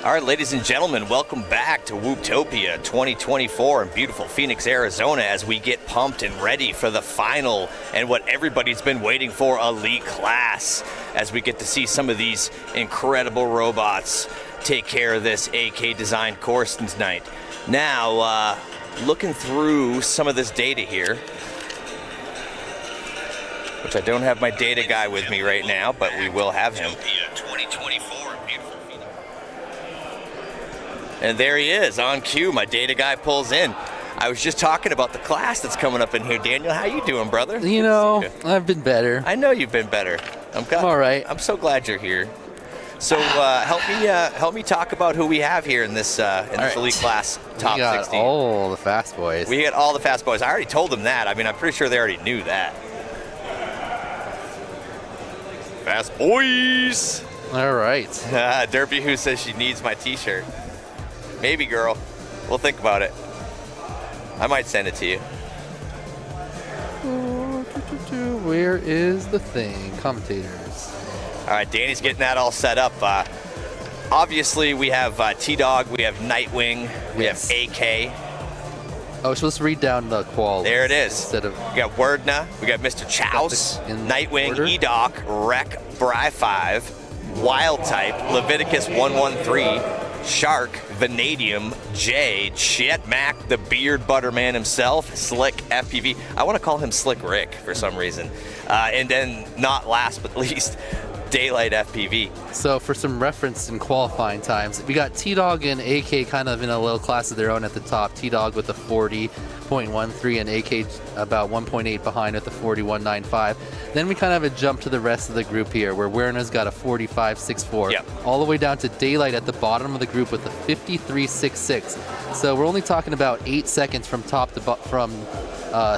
All right, ladies and gentlemen, welcome back to Whooptopia 2024 in beautiful Phoenix, Arizona, as we get pumped and ready for the final and what everybody's been waiting for, elite class, as we get to see some of these incredible robots take care of this AK designed course tonight. Now, looking through some of this data here, which I don't have my data guy with me right now, but we will have him. And there he is, on cue. My data guy pulls in. I was just talking about the class that's coming up in here. Daniel, how you doing, brother? You know, I've been better. I know you've been better. I'm all right. I'm so glad you're here. So help me talk about who we have here in this elite class top 16. We got all the fast boys. We got all the fast boys. I already told them that. I mean, I'm pretty sure they already knew that. Fast boys. All right. Derpy Who says she needs my T-shirt. Maybe, girl. We'll think about it. I might send it to you. Where is the thing? Commentators. All right, Danny's getting that all set up. Obviously, we have T-Dog, we have Nightwing, we have AK. Oh, so let's read down the qual. There it is. Instead of we got Wordna, we got Mr. Chouse, Nightwing, E-Doc, Wreck, Bry5, Wild Type, Leviticus 113, Shark, Vanadium, Jay, Chet Mac, the Beard Butter Man himself, Slick FPV. I want to call him Slick Rick for some reason. And then, not last but least, Daylight FPV. So for some reference in qualifying times, we got T-Dog and AK kind of in a little class of their own at the top. T-Dog with a 40.13 and AK about 1.8 behind with a 41.95. Then we kind of have a jump to the rest of the group here, where Werner's got a 45.64. Yep. All the way down to Daylight at the bottom of the group with a 53.66. So we're only talking about 8 seconds from top to from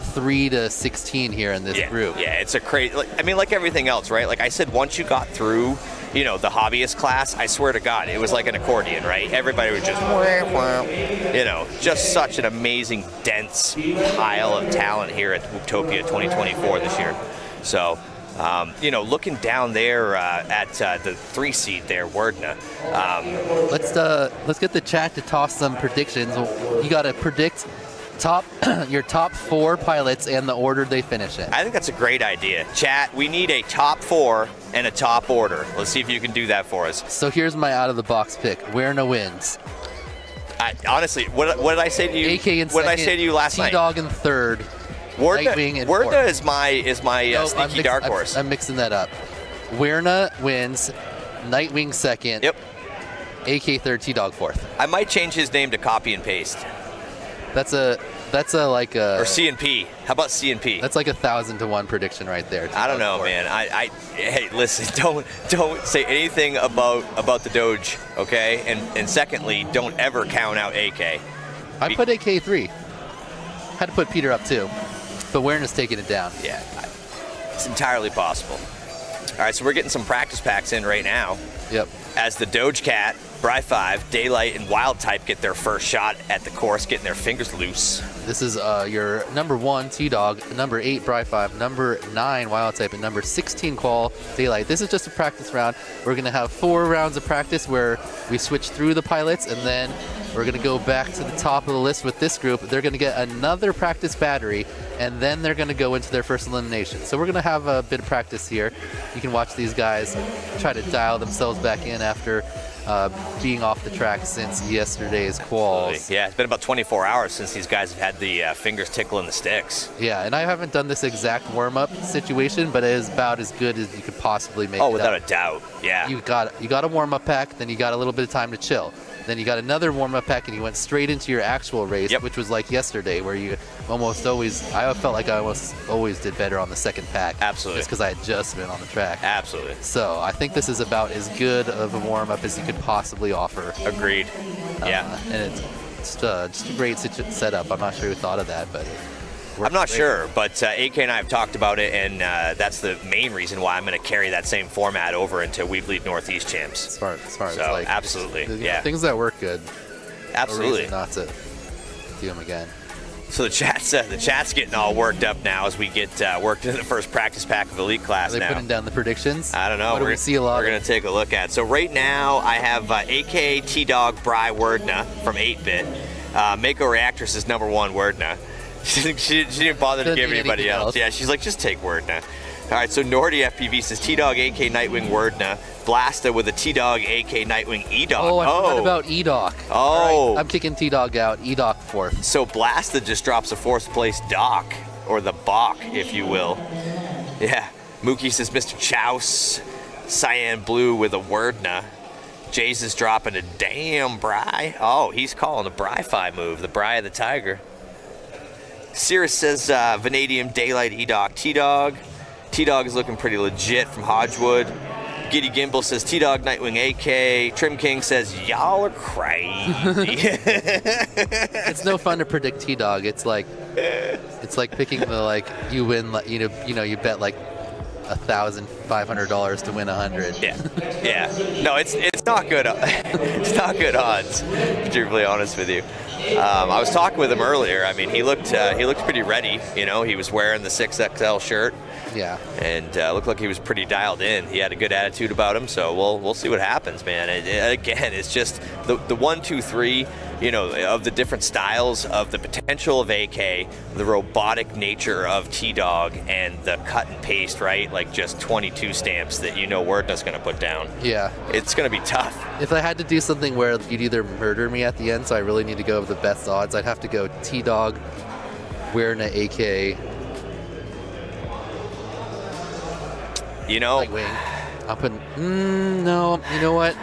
3 to 16 here in this group. Yeah, it's a crazy. I mean, like everything else, right? Like I said, once you got through, you know, the hobbyist class, I swear to God, it was like an accordion, right? Everybody was just, you know, just such an amazing, dense pile of talent here at Whooptopia 2024 this year. So, you know, looking down there at the 3 seat there, Wordna. Let's get the chat to toss some predictions. You got to predict your top 4 pilots and the order they finish in. I think that's a great idea. Chat, we need a top 4 and a top order. Let's see if you can do that for us. So here's my out-of-the-box pick. Werner wins. Honestly, what did I say to you? AK in second. What did I say to you last night? T-Dog in third. Wordna is my sneaky dark horse. I'm mixing that up. Werner wins. Nightwing second. Yep. AK third. T-Dog fourth. I might change his name to copy and paste. That's a like a. Or C&P. How about C&P? That's like 1,000 to 1 prediction right there. I don't know, man. Hey, listen. Don't say anything about the Doge, okay? And secondly, don't ever count out AK. I put AK 3. Had to put Peter up too, but Werner's taking it down. Yeah, it's entirely possible. All right, so we're getting some practice packs in right now. Yep. As the Doge Cat, Bry5, Daylight, and Wild Type get their first shot at the course, getting their fingers loose. This is your number 1 T-Dog, number 8 Bry5, number 9 Wild Type, and number 16 Qual Daylight. This is just a practice round. We're going to have 4 rounds of practice where we switch through the pilots, and then we're going to go back to the top of the list with this group. They're going to get another practice battery, and then they're going to go into their first elimination. So we're going to have a bit of practice here. You can watch these guys try to dial themselves back in after being off the track since yesterday's quals. Yeah, it's been about 24 hours since these guys have had the fingers tickling the sticks. Yeah, and I haven't done this exact warm-up situation, but it is about as good as you could possibly make it. Oh, without a doubt, yeah. You got a warm-up pack, then you got a little bit of time to chill. Then you got another warm-up pack, and you went straight into your actual race, which was like yesterday, where you almost always, I felt like I almost always did better on the second pack. Absolutely. Just because I had just been on the track. Absolutely. So I think this is about as good of a warm-up as you could possibly offer. Agreed. Yeah. And it's just a great setup. I'm not sure who thought of that, but I'm not sure, but AK and I have talked about it, and that's the main reason why I'm going to carry that same format over into Weeb League Northeast Champs. Smart. So, like, absolutely, yeah. Things that work good. Absolutely. No reason not to do them again. So the chat's getting all worked up now as we get worked into the first practice pack of Elite Class Are they now. putting down the predictions? I don't know. What do we see a lot We're going to take a look at. So right now I have AK T-Dog Bry Wordna from 8-Bit. Mako Reactress is number 1 Wordna. She didn't bother to give anybody else. Yeah, she's like, just take Wordna. All right, so Nordy FPV says T-Dog AK Nightwing Wordna. Blasta with a T-Dog AK Nightwing E-Dog. Oh, I forgot about E-Doc. Oh. Right, I'm kicking T-Dog out. E-Doc 4th. So Blasta just drops a 4th place Doc, or the Bach, if you will. Yeah. Mookie says Mr. Chouse. Cyan Blue with a Wordna. Jays is dropping a damn Bry. Oh, he's calling a Bry-Fi move, the Bry of the Tiger. Cirrus says Vanadium Daylight E-Doc T-Dog. T-Dog is looking pretty legit from Hodgewood. Giddy Gimbal says T-Dog Nightwing AK. Trim King says y'all are crazy. It's no fun to predict T-Dog. It's like picking the you win you bet like $1,500 to win 100. Yeah. No, it's not good. It's not good odds. To be really honest with you. I was talking with him earlier. I mean, he looked pretty ready. You know, he was wearing the 6XL shirt. Yeah. And looked like he was pretty dialed in. He had a good attitude about him. So we'll see what happens, man. Again, it's just the 1, 2, 3. You know, of the different styles, of the potential of AK, the robotic nature of T-Dog, and the cut and paste, right? Like just 22 stamps that Wordna's going to put down. Yeah. It's going to be tough. If I had to do something where you'd either murder me at the end, so I really need to go with the best odds, I'd have to go T-Dog, Werdna AK. Nightwing. I'm putting. No, you know what?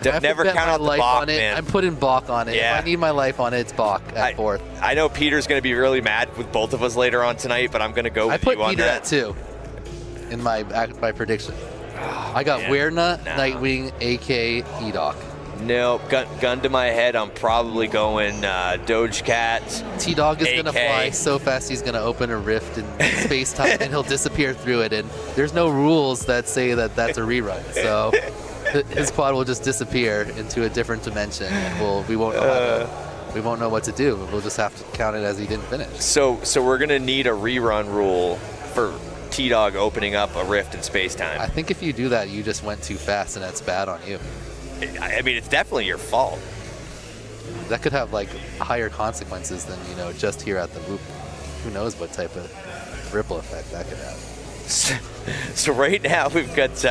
Never count out the Bach, man. I'm putting Bach on it. Yeah. If I need my life on it, it's Bach at 4th. I know Peter's going to be really mad with both of us later on tonight, but I'm going to go with you on that. I put Peter at 2 in my prediction. I got Werdna, Nightwing, AK, E-Doc. No, gun to my head, I'm probably going Doge Cat. T-Dog is going to fly so fast he's going to open a rift in space-time and he'll disappear through it. And there's no rules that say that that's a rerun. So his quad will just disappear into a different dimension, and we won't know what to do. We'll just have to count it as he didn't finish. So we're gonna need a rerun rule for T-Dog opening up a rift in space-time. I think if you do that, you just went too fast, and that's bad on you. I mean, it's definitely your fault. That could have higher consequences than just here at the Whoop. Who knows what type of ripple effect that could have. So right now we've got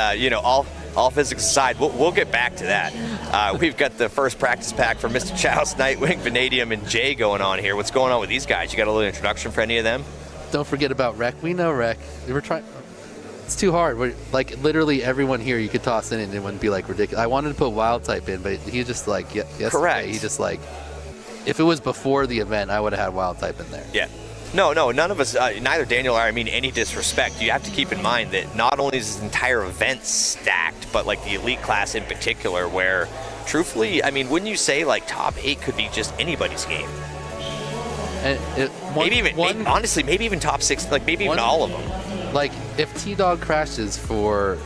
all physics aside, we'll get back to that. We've got the first practice pack for Mr. Chouse, Nightwing, Vanadium, and Jay going on here. What's going on with these guys? You got a little introduction for any of them? Don't forget about Rec. We know Rec. We're trying. It's too hard. We're literally everyone here you could toss in and it wouldn't be ridiculous. I wanted to put Wild Type in, but he just yesterday, correct. He just if it was before the event, I would have had Wild Type in there. Yeah. No, none of us, neither Daniel or I mean any disrespect. You have to keep in mind that not only is this entire event stacked, but the Elite Class in particular, where truthfully, I mean, wouldn't you say top 8 could be just anybody's game? And honestly, maybe even top 6, maybe even all of them. If T-Dog crashes for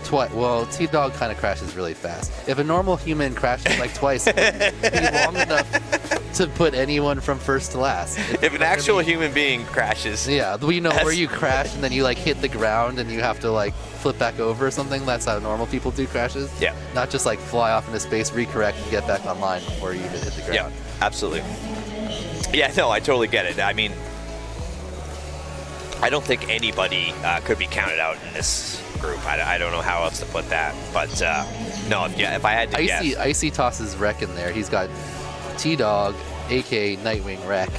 T-Dog kind of crashes really fast. If a normal human crashes twice, it would be long enough to put anyone from first to last. If an actual human being crashes. Yeah, we know where you crash and then you hit the ground and you have to flip back over or something. That's how normal people do crashes. Yeah. Not just fly off into space, recorrect, and get back online before you even hit the ground. Yeah, absolutely. Yeah, no, I totally get it. I mean, I don't think anybody could be counted out in this group. I don't know how else to put that, but no, if I had to guess. Icy tosses Rec in there. He's got T-Dog, AK, Nightwing, Rec.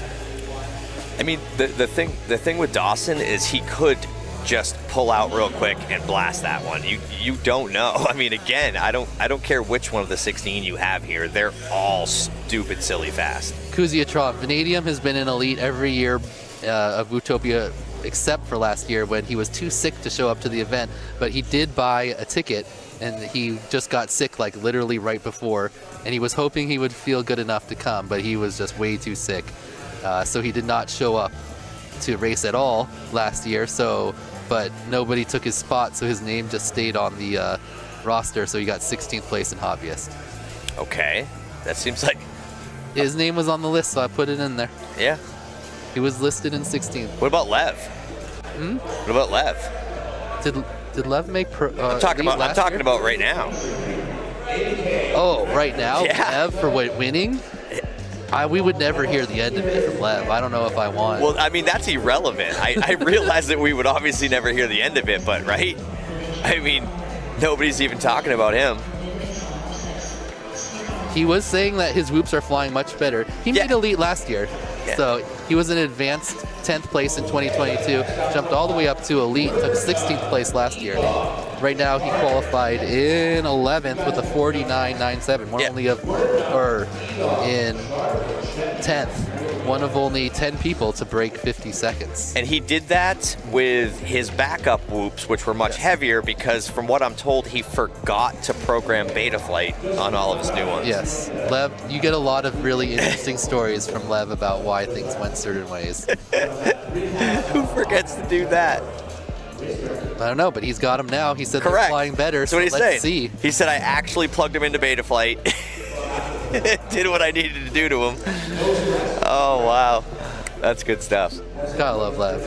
I mean, the thing with Dawson is he could just pull out real quick and blast that one. You don't know. I mean, again, I don't care which one of the 16 you have here. They're all stupid, silly fast. Kuziatrov, Vanadium has been in Elite every year of Whooptopia, except for last year when he was too sick to show up to the event, but he did buy a ticket and he just got sick literally right before, and he was hoping he would feel good enough to come, but he was just way too sick, so he did not show up to race at all last year. But nobody took his spot, so his name just stayed on the roster, so he got 16th place in Hobbyist. Okay, that seems like his name was on the list, so I put it in there. Yeah. He was listed in 16th. What about Lev? What about Lev? Did Lev make pro? I'm talking about right now. Oh, right now, Yeah. Lev for winning. We would never hear the end of it from Lev. I don't know if I want. Well, I mean, that's irrelevant. I realize that we would obviously never hear the end of it, but right? I mean, nobody's even talking about him. He was saying that his whoops are flying much better. He made elite last year, so he was in advanced 10th place in 2022, jumped all the way up to elite, took 16th place last year. Right now, he qualified in 11th with a 49.97. In 10th, one of only 10 people to break 50 seconds. And he did that with his backup whoops, which were much heavier because, from what I'm told, he forgot to program Betaflight on all of his new ones. Yes, Lev, you get a lot of really interesting stories from Lev about why things went certain ways. Who forgets to do that? I don't know, but he's got them now. He said Correct. they're flying better, That's so what let's see. He said I actually plugged him into Betaflight. Did what I needed to do to him. Oh, wow. That's good stuff. Gotta love Lev.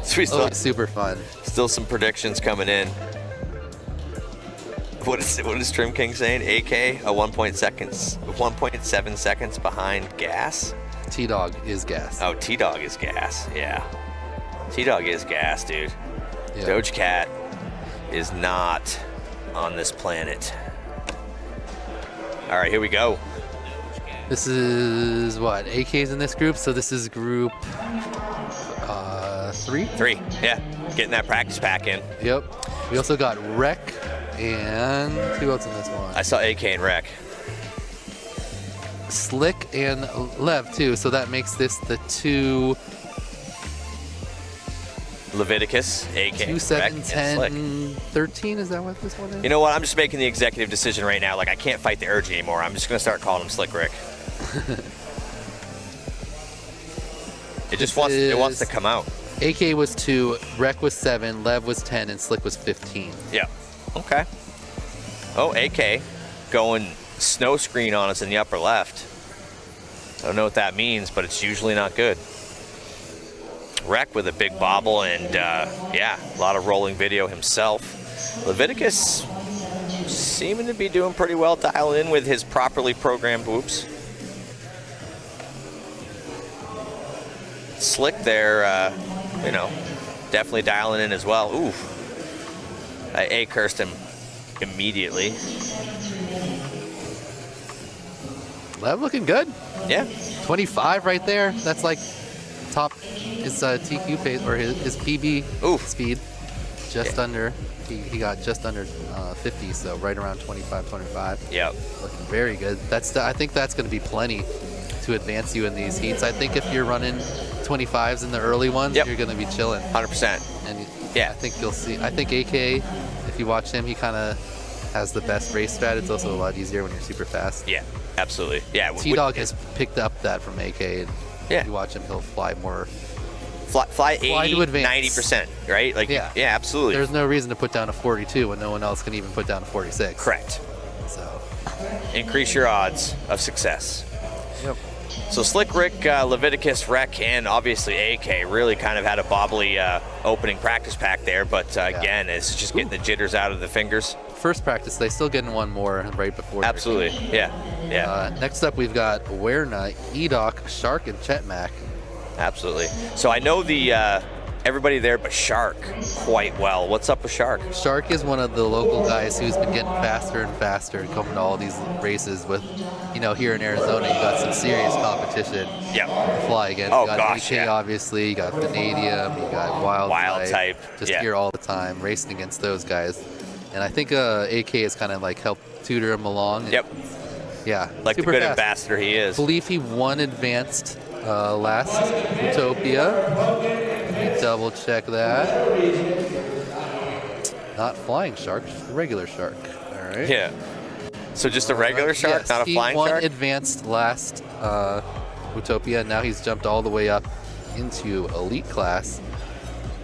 So super fun. Still some predictions coming in. What is Trim King saying? AK, 1.7 seconds behind gas? T-Dog is gas. Oh, T-Dog is gas. Yeah. T-Dog is gas, dude. Yeah. Doge Cat is not on this planet. All right, here we go. This is what? AK's in this group, so this is group 3? 3, yeah. Getting that practice pack in. Yep. We also got Rec and who else in this one? I saw AK and Rec. Slick and Lev too, so that makes this the 2 Leviticus, AK, 2, 7, 10, 13. Is that what this one is? You know what? I'm just making the executive decision right now. Like, I can't fight the urge anymore. I'm just going to start calling him Slick Rick. It wants to come out. AK was 2, Rec was 7, Lev was 10, and Slick was 15. Yeah. Okay. Oh, AK going snow screen on us in the upper left. I don't know what that means, but it's usually not good. Rec with a big bobble and, a lot of rolling video himself. Leviticus seeming to be doing pretty well, dialed in with his properly programmed whoops. Slick there, definitely dialing in as well. Ooh. A cursed him immediately. Lev looking good. Yeah. 25 right there. That's like top his TQ pace or his PB speed. Just under. He got just under 50, so right around 25. Yep. Looking very good. I think that's going to be plenty to advance you in these heats. I think if you're running 25s in the early ones, you're going to be chilling. 100%. And I think you'll see. I think AK, if you watch him, he kind of has the best race strat. It's also a lot easier when you're super fast. Yeah, absolutely. Yeah. T-Dog has picked up that from AK. And if you watch him, he'll fly more. Fly 80, to advance. 90%, right? Like, yeah, absolutely. There's no reason to put down a 42 when no one else can even put down a 46. Correct. So increase your odds of success. Yep. So Slick Rick, Leviticus, Rec, and obviously AK really kind of had a bobbly opening practice pack there, but again, it's just getting the jitters out of the fingers. First practice, they still getting one more right before. Absolutely, yeah. Next up, we've got Werna, Edoc, Shark, and Chetmac. Absolutely. So I know the everybody there but Shark quite well. What's up with Shark? Shark is one of the local guys who's been getting faster and faster coming to all these races with, here in Arizona, you got some serious competition to fly against. Oh, you got gosh, AK, obviously, you got Vanadium, you got Wild Type. Just here all the time, racing against those guys. And I think AK has kind of like helped tutor him along. Yep. Yeah. Like the good ambassador he is. I believe he won advanced last Whooptopia. Let me double check that. Not flying shark, just a regular shark. All right. Yeah. So just a regular shark, not a flying shark? He won advanced last Whooptopia, and now he's jumped all the way up into elite class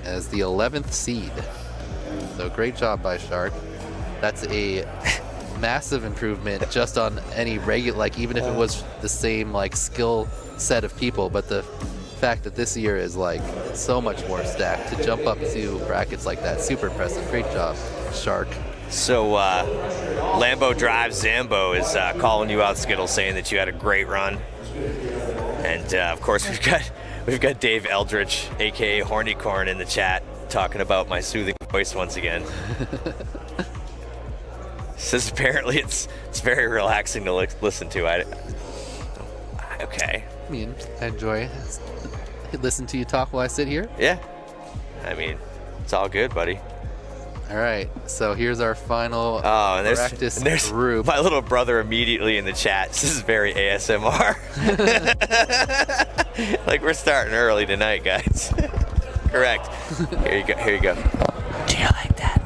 as the 11th seed. So great job by Shark. That's a massive improvement just on any regular, like even if it was the same like skill set of people, but the fact that this year is like so much more stacked to jump up to brackets like that, super impressive. Great job, Shark. So Lambo Drive Zambo is calling you out, Skittles, saying that you had a great run. And of course we've got Dave Eldridge, aka Hornycorn, in the chat talking about my soothing voice once again. Says apparently it's very relaxing to listen to. Okay. I mean, I enjoy listen to you talk while I sit here. Yeah. I mean, it's all good, buddy. All right, so here's our final practice there's group. My little brother immediately in the chat. This is very ASMR. Like we're starting early tonight, guys. Correct. Here you go. Here you go. Do you like that?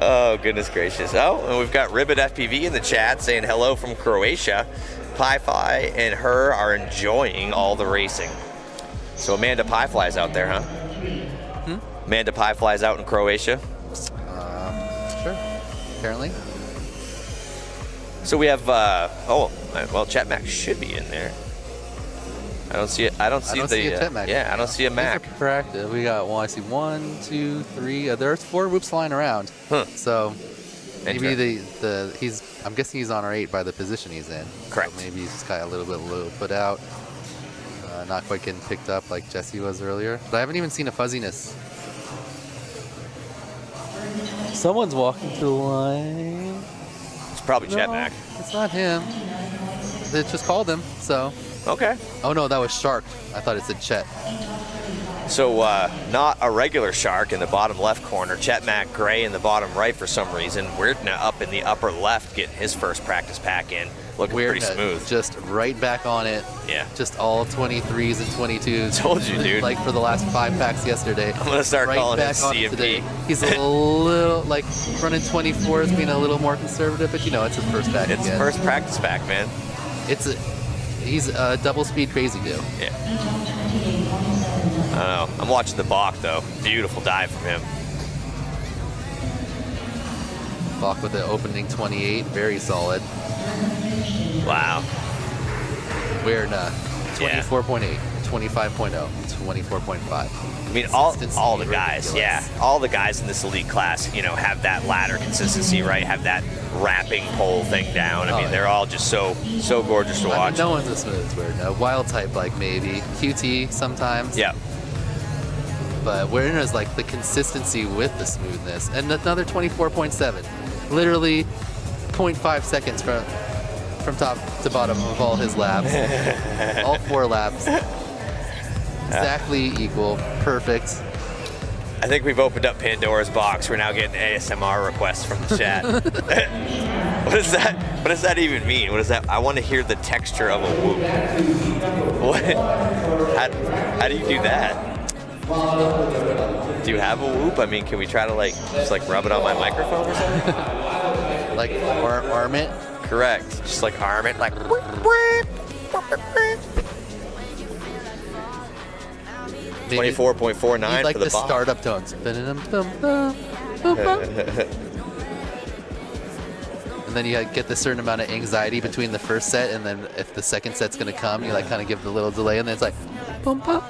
Oh, goodness gracious. Oh, and we've got Ribbit FPV in the chat saying hello from Croatia. Pie and her are enjoying all the racing. So Amanda Piefly's out there, huh? Amanda Piefly's out in Croatia. Sure. Apparently. So we have, Chat Mac should be in there. I don't see it. I don't see a Chat Mac. Yeah, I don't see a Mac. Correct. We got I see 1, 2, 3. There's 4 whoops flying around. Huh. So maybe I'm guessing he's on our 8 by the position he's in. Correct. So maybe he's just got a little bit put out. Not quite getting picked up like Jesse was earlier. But I haven't even seen a fuzziness. Someone's walking to the line. It's probably Chat Mac. It's not him. It just called him, so. Okay. Oh no, that was Shark. I thought it said Chet. So not a regular Shark in the bottom left corner. Chet Mac Gray in the bottom right for some reason. Weirdna up in the upper left getting his first practice pack in. Looking pretty smooth. Just right back on it. Yeah. Just all 23s and 22s. Told you, dude. Like for the last 5 packs yesterday. I'm going to start calling him CMP. CMP. He's a little, like, running 24s, being a little more conservative, but you know, it's his first pack It's again. first practice pack, man. He's a double speed crazy dude. Yeah. I don't know. I'm watching the Bach, though. Beautiful dive from him. Bach with the opening 28, very solid. Wow. We're 24.8, 25.0, 24.5. I mean, all the guys, ridiculous. all the guys in this elite class, you know, have that ladder consistency, right? Have that wrapping pole thing down. I mean, they're all just so gorgeous to watch. I mean, no one's as smooth as Weird. Wild type, like maybe QT sometimes. Yeah. But Weird is like the consistency with the smoothness, and another 24.7, literally 0.5 seconds from top to bottom of all his laps, all 4 laps. Exactly equal, perfect. I think we've opened up Pandora's box. We're now getting ASMR requests from the chat. What is that? What does that even mean? What is that? I want to hear the texture of a whoop. What? How do you do that? Do you have a whoop? I mean, can we try to just rub it on my microphone or something? Like arm it? Correct. Just like arm it, like. 24.49 like for the Bach. Startup tones. And then you get this certain amount of anxiety between the first set, and then if the second set's going to come, you kind of give the little delay, and then it's like, boom, boom.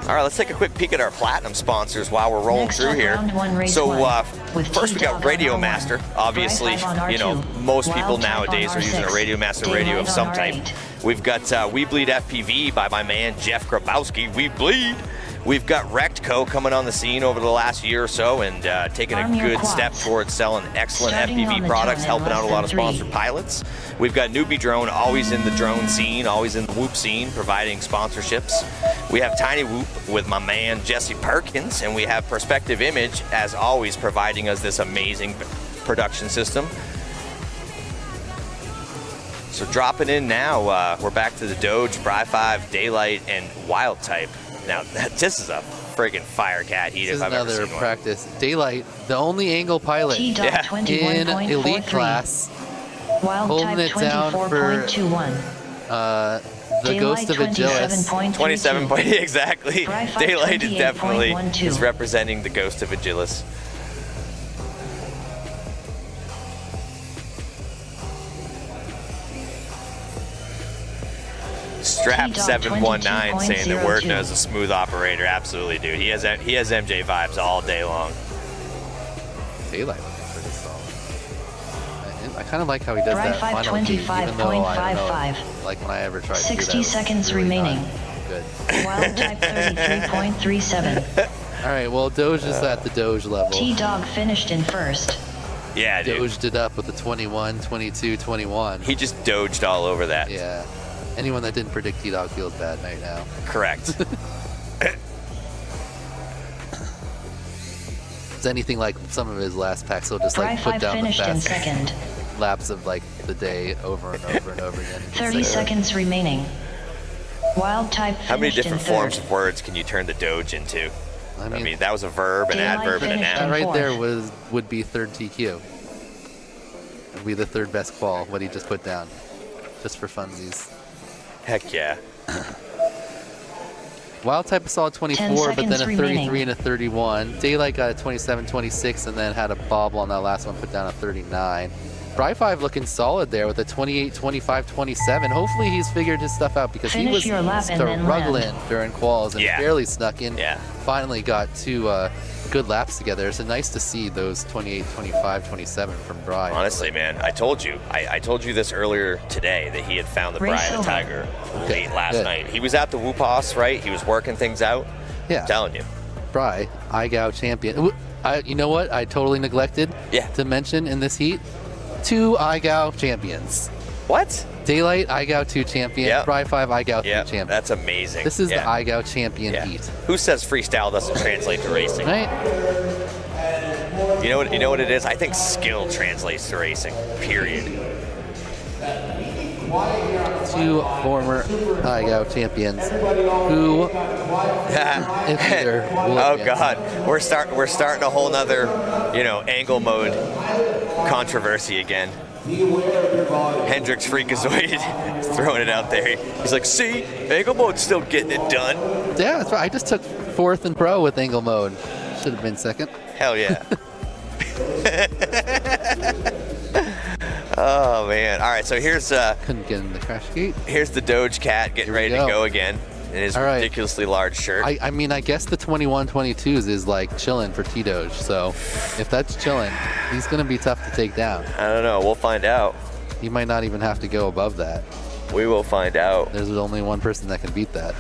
All right, let's take a quick peek at our platinum sponsors while we're rolling through here. So first we got Radio Master. Obviously, you know, most people nowadays are using a Radio Master radio of some type. We've got We Bleed FPV by my man Jeff Grabowski. We Bleed. We've got Rectco coming on the scene over the last year or so and taking a good step towards selling excellent FPV products, helping out a lot of sponsored pilots. We've got Newbie Drone, always in the drone scene, always in the Whoop scene, providing sponsorships. We have Tiny Whoop with my man Jesse Perkins, and we have Perspective Image, as always, providing us this amazing production system. So dropping in now, we're back to the Doge, Bri 5, Daylight, and Wild Type. Now, this is a friggin' fire cat heat if I've ever seen one. Another practice. Daylight, the only angle pilot in elite class, Wild holding type it down for The Ghost of Agilis. 27 point, exactly. Daylight is definitely 28.12. is representing the Ghost of Agilis. Strap T-Dog 719 saying the word 22.02. knows a smooth operator. Absolutely, dude. He has MJ vibes all day long. Daylight looking pretty solid. I kind of like how he does that Dry final heat, even though I don't know, 5:25.55. like when I ever tried to do that. 60 it was seconds really not remaining. Good. Wild type 33.37. All right, well, Doge is at the Doge level. T-Dog finished in first. Yeah, dude. Doged it up with a 21, 22, 21. He just doged all over that. Yeah. Anyone that didn't predict T-Dog feels bad right now. Correct. It's anything like some of his last packs, he'll just like Dry put 5 down the finished in fast second. laps of like the day over and over and over again. 30 seconds remaining. Wild type How many finished in different third. forms of words can you turn the doge into? I I mean, mean, that was a verb, an Daylight adverb, and a finished that noun. right fourth. there would be third TQ. Would be the third best qual, what he just put down. Just for funsies. Heck yeah. Wild type saw a 24, but then a seconds 33 remaining. and a 31. Daylight got a 27, 26, and then had a bobble on that last one, put down a 39. Bry 5 looking solid there with a 28, 25, 27. Hopefully he's figured his stuff out because he Finish was your lap and then struggling land. during quals and Yeah. barely snuck in. Yeah. Finally got two good laps together. So nice to see those 28, 25, 27 from Bry. Honestly, man, I told you. I told you this earlier today that he had found the Race Brian the over. Tiger late last Good. night. He was at the Whoop House, right? He was working things out. Yeah. I'm telling you. Bry, IGAO champion. You know what? I totally neglected Yeah. to mention in this heat. 2 IGAO champions. What? Daylight, IGAO 2 champion. Yep. Bry 5, IGAO 3 Yeah, champion. that's amazing. This is yeah. the IGAO champion Yeah. heat. Who says freestyle doesn't translate to racing? Right? You know what it is? I think skill translates to racing. Period. 2 former IGAO champions who, if either, will Oh advance. God, we're starting a whole nother, angle mode controversy again. Hendrix Freakazoid is throwing it out there. He's like, see, angle mode's still getting it done. Yeah, that's right. I just took 4th in pro with angle mode. Should have been 2nd. Hell yeah. Oh man. All right, so here's Couldn't get in the crash gate. here's the Doge Cat getting Here we ready to go. go again in his All right. ridiculously large shirt. I mean, I guess the 21, 22s is like chilling for T-Doge. So if that's chilling, he's going to be tough to take down. I don't know. We'll find out. He might not even have to go above that. We will find out. There's only one person that can beat that.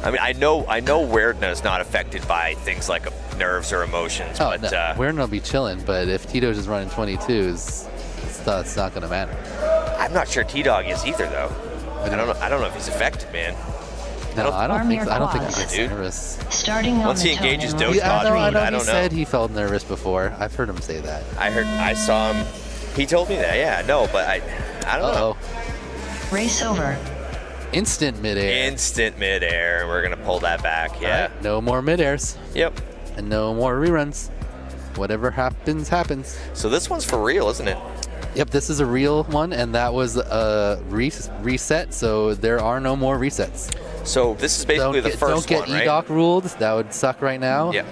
I mean, I know Weird is not affected by things like nerves or emotions, Oh, but no. We're going to be chilling, but if T-Doge is running 22s, it's not going to matter. I'm not sure T-Dog is either, though. I don't know if he's affected, man. No, I don't Arm think your so. I don't think he quads. gets Dude. nervous. Starting on Once the he tone engages in Doge round Yeah, Pod, I three. know I don't he know. said he felt nervous before. I've heard him say that. I saw him. He told me that. Yeah, no, but I don't know. Uh-oh. Race over. Instant midair. Instant midair. We're gonna pull that back. Yeah. All right, no more midairs Yep. and no more reruns. Whatever happens, happens. So this one's for real, isn't it? Yep, this is a real one, and that was a reset, so there are no more resets. So this is basically the first don't one, get right? EDOC ruled. That would suck right now. Yep.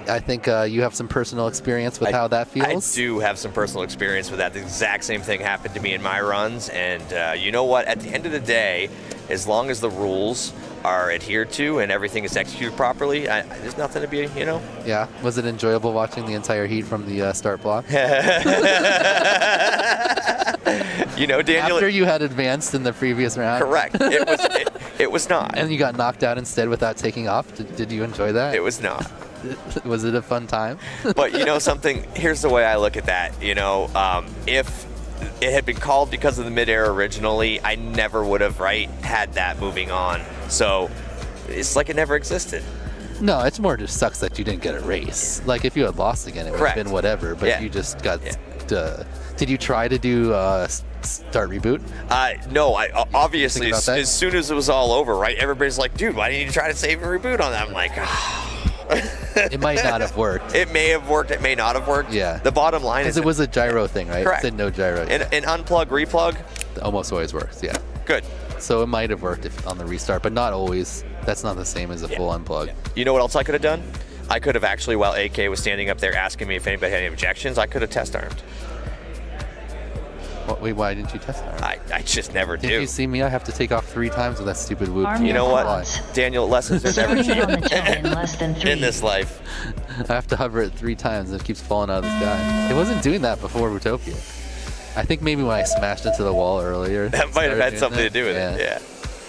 I think you have some personal experience with how that feels. I do have some personal experience with that. The exact same thing happened to me in my runs, and you know what? At the end of the day, as long as the rules are adhered to and everything is executed properly, there's nothing to be, Yeah. Was it enjoyable watching the entire heat from the start block? Daniel. After you had advanced in the previous round? Correct. It was not. And you got knocked out instead without taking off? Did you enjoy that? It was not. Was it a fun time? But something, here's the way I look at that. If it had been called because of the midair originally, I never would have, had that moving on. So it's like it never existed. No, it's more just sucks that you didn't get a race. Like if you had lost again, it would have Correct. been whatever. But Yeah. you just got. Did you try to do start reboot? No, I obviously Think about that? as soon as it was all over, everybody's like, dude, why didn't you try to save and reboot on that? I'm like, It might not have worked. it may have worked, it may not have worked. Yeah. The bottom line is Because it was a gyro thing, right? Correct. It said no gyro. an unplug, replug, Almost always works, yeah. good. So it might have worked on the restart, but not always. That's not the same as a full unplug. You know what else I could have done? I could have actually, while AK was standing up there asking me if anybody had any objections, I could have test armed. Wait, why didn't you test arm? I just never do. Did you see me? I have to take off 3 times with that stupid whoop. Arm You know what, quads. Daniel? Lessons are never Starting on the cheap toe in less than 3. in this life. I have to hover it 3 times and it keeps falling out of the sky. It wasn't doing that before Whooptopia. I think maybe when I smashed into the wall earlier. That might have started had doing something that. to do with it. Yeah.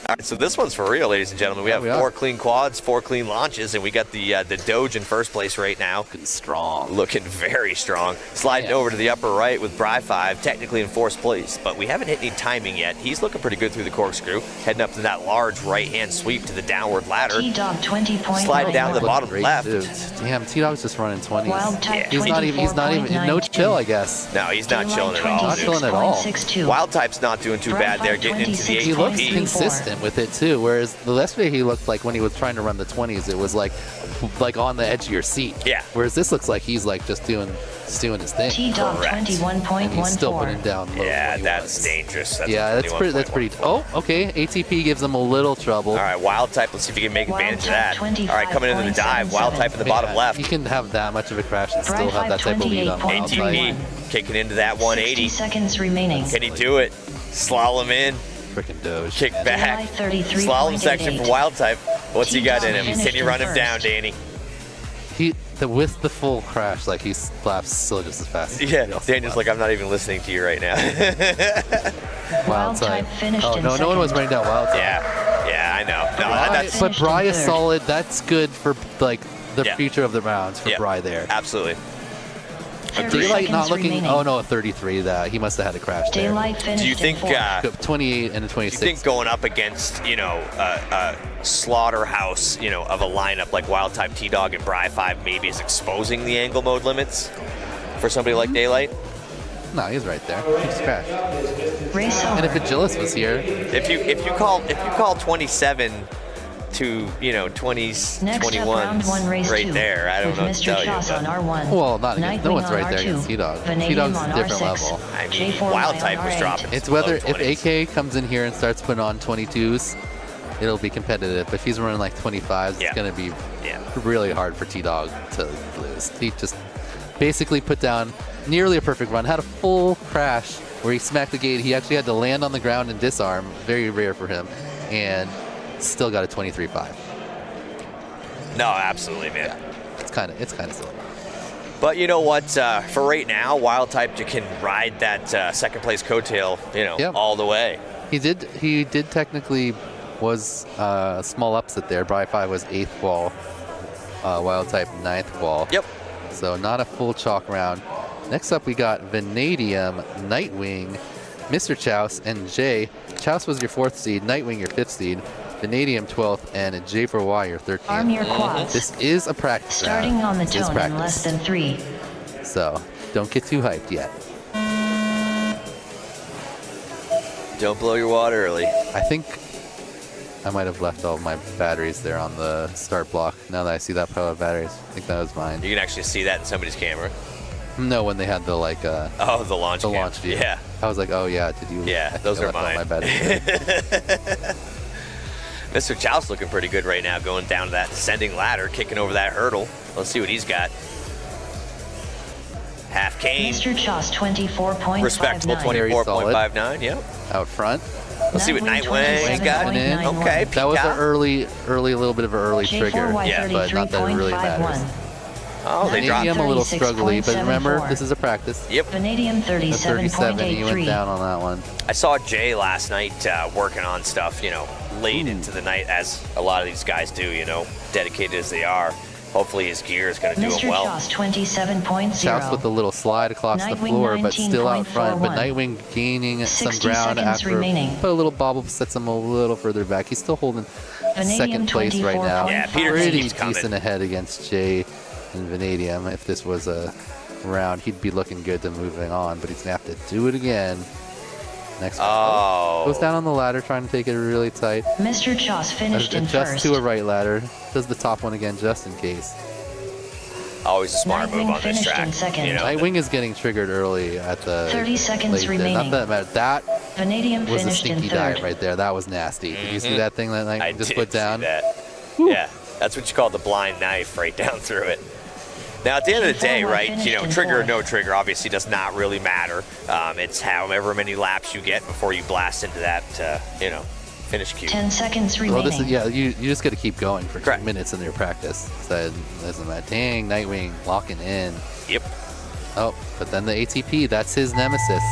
All right, so this one's for real, ladies and gentlemen. We have we 4 are. clean quads, 4 clean launches, and we got the Doge in first place right now. Looking strong. Looking very strong. Sliding over to the upper right with Bry5, technically in 4th place, but we haven't hit any timing yet. He's looking pretty good through the corkscrew, heading up to that large right-hand sweep to the downward ladder. T-Dog 20.91. Slide down to the bottom Great left. too. Damn, T-Dog's just running 20s. Wild type Yeah. He's not even, no 24.92. chill, I guess. No, he's not chilling at all. Not chilling at all. 26.62. Wild type's not doing too bad there, getting into the He looks ATP. consistent with it too, whereas the yesterday he looked like when he was trying to run the 20s, it was like on the edge of your seat. Yeah. Whereas this looks like he's like just doing his thing. T-Dog Correct. And he's still putting 21.14. down low Yeah, 21s. that's dangerous. That's Yeah, that's pretty. Oh, okay. ATP gives him a little trouble. All right, Wild type. Let's see if he can make Wild advantage of type that. All right, coming into the dive. Wild type in the bottom left. You can have that much of a crash and still have that type of lead on wild type. ATP kicking into that 60 180. seconds remaining. Can he do it? Slalom in, Freaking Doge. kick back. 33.88. Slalom section for Wild type. What's he got in him? Finished Can you run him in down, first. Danny? With the full crash, like he slaps still just as fast. as Yeah, he else Daniel's slaps. like, I'm not even listening to you right now. Wild type finished Oh in no, no one was second. running down wild type. yeah, I know. No, that's But Bry is third. solid. That's good for like the Yeah. future of the rounds for Yeah. Bry there. absolutely. 30 Daylight not seconds looking. remaining. Oh no, 33. That he must have had a crash there. Daylight finished Do you think? in fourth. 28 and a Do 26. you think going up against, a slaughterhouse, of a lineup like Wild Type, T-Dog, and Bry5 maybe is exposing the angle mode limits for somebody like Daylight? No, he's right there. He just crashed. Race And if over. Agilis was here, If you call 27 to 20s, Next up, 21s round 1, race right 2. there, I don't with know what to Mr. tell you. Chas on But, R1. well, not against, no Nightwing one's on right there R2, against T-Dog. Vanadium T-Dog's a on different R6, level. I mean, J4 Wild on Type was R8. dropping. It's some low whether if 20s. AK comes in here and starts putting on 22s, it'll be competitive. If he's running like 25s, Yeah. it's going to be Yeah. really hard for T-Dog to lose. He just basically put down nearly a perfect run, had a full crash where he smacked the gate. He actually had to land on the ground and disarm, very rare for him, and still got a 23.5. No, absolutely, man. It's kind of silly. But you know what? For right now, Wild Type can ride that second place coattail, Yeah. all the way. He did technically was a small upset there. Bry5 was 8th qual, Wild Type 9th qual. Yep. So not a full chalk round. Next up we got Vanadium, Nightwing, Mr. Chouse, and Jay. Chouse was your 4th seed, Nightwing your 5th seed, Vanadium 12th, and J4Y your 13th. Arm your quads. This is a practice Starting round. on the This is tone in less practice. than 3. So don't get too hyped yet. Don't blow your wad early. I think I might have left all of my batteries there on the start block. Now that I see that pile of batteries, I think that was mine. You can actually see that in somebody's camera. No, when they had the like Oh, the launch the cam. launch view. Yeah. I was like, oh yeah, did you? Yeah, I think those I are left all mine. my batteries there. Mr. Chow's looking pretty good right now, going down that descending ladder, kicking over that hurdle. Let's see what he's got. Half cane. Mr. Chas 24.59. Respectable Very solid. 24.59. Yep. Out front. Let's see what Nightwing's got. in. Okay, That was Pika. an early, a little bit of an early trigger, Yeah. but not that it really matters. Oh, they dropped. Vanadium a little struggly, but remember, 36.74. this is a practice. Yep. Vanadium A 37, he went 37.83. down on that one. I saw Jay last night working on stuff, late into the night, as a lot of these guys do, dedicated as they are. Hopefully his gear is going to do Mr. him well. Chas 27.0. Chouse with a little slide across the Nightwing floor, but still out front. But 19.41. Nightwing gaining some 60 ground seconds after remaining. put a little bobble, sets him a little further back. He's still holding Vanadium second place right now. Yeah, Peter Pretty keeps coming. decent ahead against Jay and Vanadium. If this was a round, he'd be looking good to moving on, but he's gonna have to do it again. Next Oh. goes down on the ladder, trying to take it really tight. Mr. Chas finished in Adjust first. to a right ladder. Does the top one again just in case. Always a smart move Nightwing on this finished track. in second. Nightwing is getting triggered early at the 30 seconds late there. remaining. Not that matter. Vanadium was a finished in stinky third. dive right there. That was nasty. Did you see that thing that I Nightwing just did put down? see that. Yeah, that's what you call the blind knife, right down through it. Now, at the end of the day, right, you know, trigger or no trigger obviously does not really matter. It's however many laps you get before you blast into that, you know, finish queue. 10 seconds Well, remaining. this is, yeah, you just got to keep going for Correct. 2 minutes in your practice. Said, listen, that dang Nightwing locking in. Yep. Oh, but then the ATP, that's his nemesis.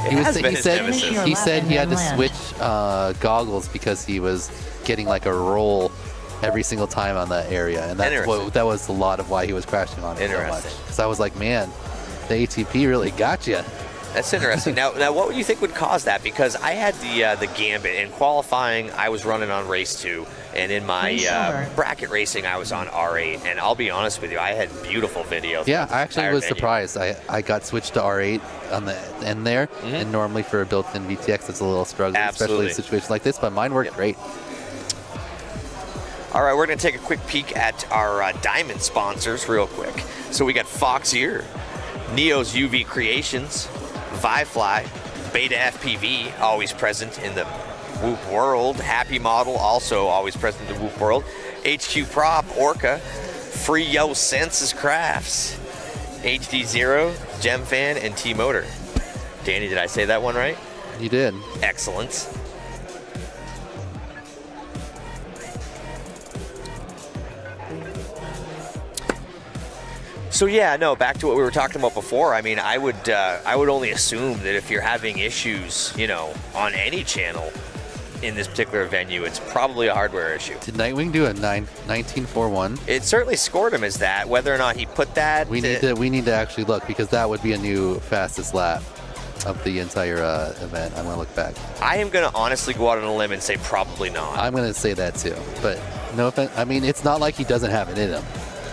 It has been his nemesis. He said he had to switch goggles because he was getting like a roll every single time on that area, and that was a lot of why he was crashing on it so much. Because I was like, man, the ATP really got you. That's interesting. Now, what would you think would cause that? Because I had the Gambit in qualifying. I was running on race 2, and in my bracket racing, I was on R8. And I'll be honest with you, I had beautiful video. Yeah, I actually was surprised. I got switched to R8 on the end there, and normally for a built-in VTX, it's a little struggling, especially in situations like this. But mine worked great. All right, we're going to take a quick peek at our diamond sponsors real quick. So we got Fox Ear, Neo's UV Creations, Vifly, Beta FPV, always present in the Whoop world. Happy Model, also always present in the Whoop world. HQ Prop, Orca, Free Yo Senses Crafts, HD Zero, Gem Fan, and T Motor. Danny, did I say that one right? You did. Excellent. So yeah, no, back to what we were talking about before. I mean, I would only assume that if you're having issues, you know, on any channel in this particular venue, it's probably a hardware issue. Did Nightwing do a 1941? It certainly scored him as that. Whether or not he put that, we need to actually look, because that would be a new fastest lap of the entire event. I'm gonna look back. I am gonna honestly go out on a limb and say probably not. I'm gonna say that too, but no offense. I mean, it's not like he doesn't have it in him.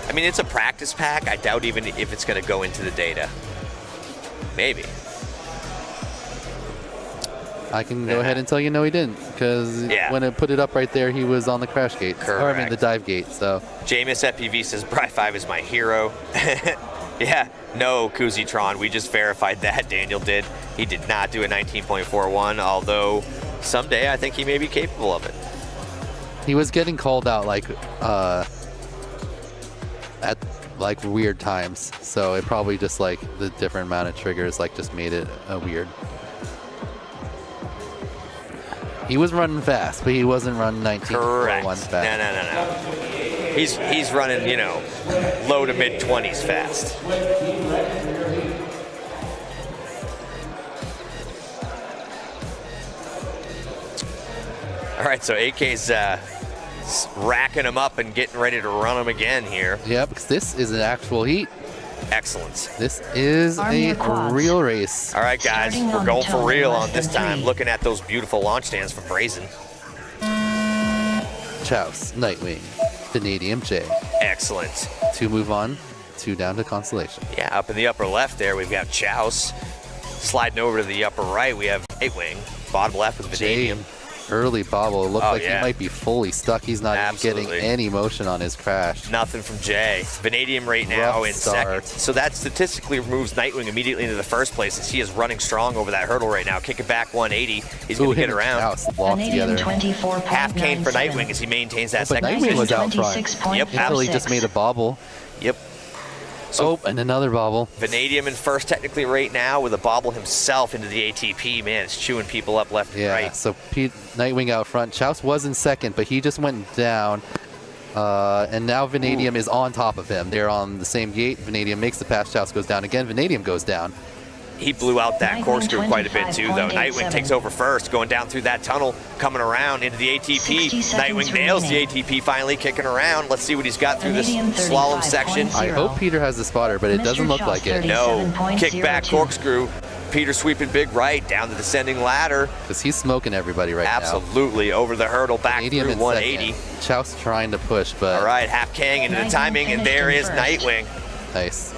I mean, it's a practice pack. I doubt even if it's going to go into the data. Maybe. I can go ahead and tell you no, he didn't, because when it put it up right there, he was on the crash gate. Correct. Or I mean the dive gate. So. Jameis FPV says Bry 5 is my hero. Yeah, no, Kuzitron. We just verified that. Daniel did. He did not do a 19.41, although someday I think he may be capable of it. He was getting called out like at like weird times, so it probably just like the different amount of triggers like just made it weird. He was running fast, but he wasn't running 19.41 fast. No. He's running, you know, low to mid 20s fast. All right, so AK's racking them up and getting ready to run them again here. Yeah, because this is an actual heat. Excellent. This is a real race. All right, guys, we're going for real on this time. Looking at those beautiful launch stands from Brazen. Chouse, Nightwing, Vanadium J. Excellent. 2 move on, 2 down to Constellation. Yeah, up in the upper left there, we've got Chouse. Sliding over to the upper right, we have Nightwing. Bottom left with Vanadium. Early bobble. It looked like he might be fully stuck. He's not even getting any motion on his crash. Nothing from Jay. Vanadium right now in second. So that statistically moves Nightwing immediately into the first place, as he is running strong over that hurdle right now. Kick it back 180. He's going to get around. Together. Half cane for Nightwing as he maintains that second Nightwing position. was out front. Yep, absolutely just made a bobble. Yep. So and another bobble. Vanadium in first technically right now with a bobble himself into the ATP. Man, it's chewing people up left and right. Yeah, so Nightwing out front. Chouse was in second, but he just went down. And now Vanadium is on top of him. They're on the same gate. Vanadium makes the pass. Chouse goes down again. Vanadium goes down. He blew out that corkscrew quite a bit too, though. Nightwing takes over first, going down through that tunnel, coming around into the ATP. Nightwing nails the ATP finally, kicking around. Let's see what he's got through this slalom section. I hope Peter has the spotter, but it doesn't look like it. No, kick back corkscrew. Peter sweeping big right down the descending ladder. Because he's smoking everybody right now. Absolutely, over the hurdle, back through 180. Chouse trying to push, but... All right, half Kang into the timing, and there is Nightwing. Nice.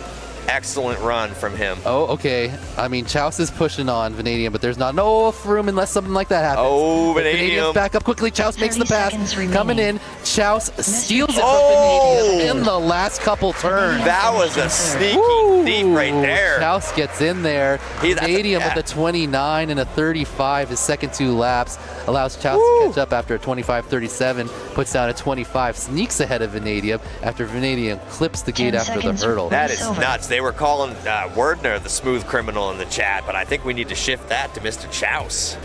Excellent run from him. Oh, okay. I mean, Chouse is pushing on Vanadium, but there's not enough room unless something like that happens. Oh, But Vanadium. back up quickly. Chouse makes the 30 pass. seconds remaining. Coming in. Chouse steals it Oh! from Vanadium in the last couple turns. That was a sneaky Woo! deep right there. Chouse gets in there. That's a- Vanadium yeah. with a 29 and a 35. His second 2 laps allows Chouse Woo! to catch up after a 25-37. Puts down a 25. Sneaks ahead of Vanadium after Vanadium clips the gate 10 after the seconds. hurdle. That is Over. nuts. They were calling Werdner the smooth criminal in the chat, but I think we need to shift that to Mr. Chouse.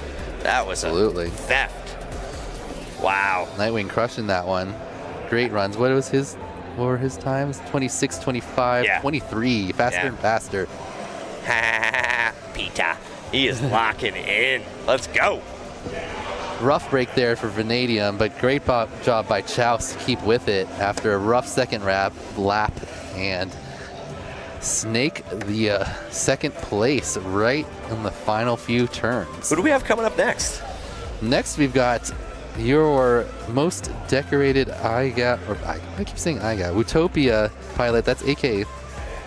That was Absolutely. a theft. Wow. Nightwing crushing that one. Great runs. What were his times? 26, 25, Yeah. 23. Faster Yeah. and faster. Peter, he is locking in. Let's go. Rough break there for Vanadium, but great job by Chouse to keep with it after a rough second lap and snake the second place right in the final few turns. Who do we have coming up next? Next, we've got your most decorated I keep saying Whooptopia pilot. That's AK.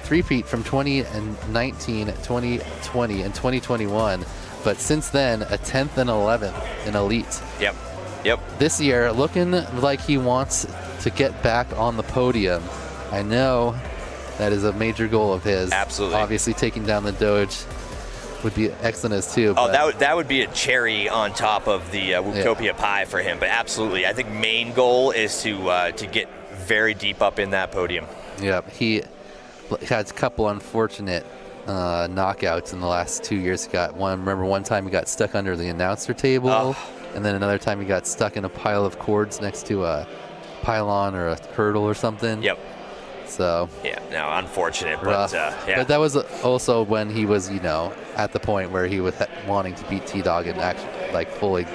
Three-peat from 2019, 2020, and 2021. But since then, a 10th and 11th in Elite. Yep. This year, looking like he wants to get back on the podium. I know that is a major goal of his. Absolutely. Obviously, taking down the Doge would be excellent as too. Oh, but that would be a cherry on top of the Whooptopia pie for him. But absolutely, I think main goal is to get very deep up in that podium. Yep, he had a couple unfortunate knockouts in the last 2 years. Remember one time he got stuck under the announcer table, and then another time he got stuck in a pile of cords next to a pylon or a hurdle or something. Yep. So Yeah. No, unfortunate, rough. but yeah. But that was also when he was, at the point where he was wanting to beat T-Dog and actually fully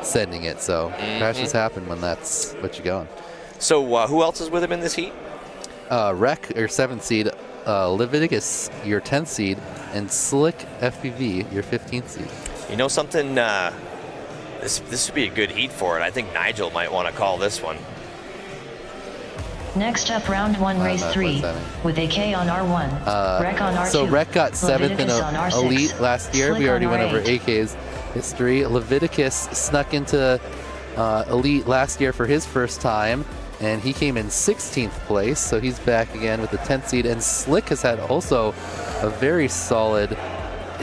sending it. So crashes happen when that's what you're going. So who else is with him in this heat? Rec, your 7th seed, Leviticus, your 10th seed, and Slick FPV, your 15th seed. You know something? This would be a good heat for it. I think Nigel might want to call this one. Next up, round 1, race know, 3, what's that mean? with AK on R1, Rec on R2. So Rec got 7th in Leviticus on R6, Elite last year. Slick We already on went over R8. AK's history. Leviticus snuck into Elite last year for his first time, and he came in 16th place, so he's back again with the 10th seed. And Slick has had also a very solid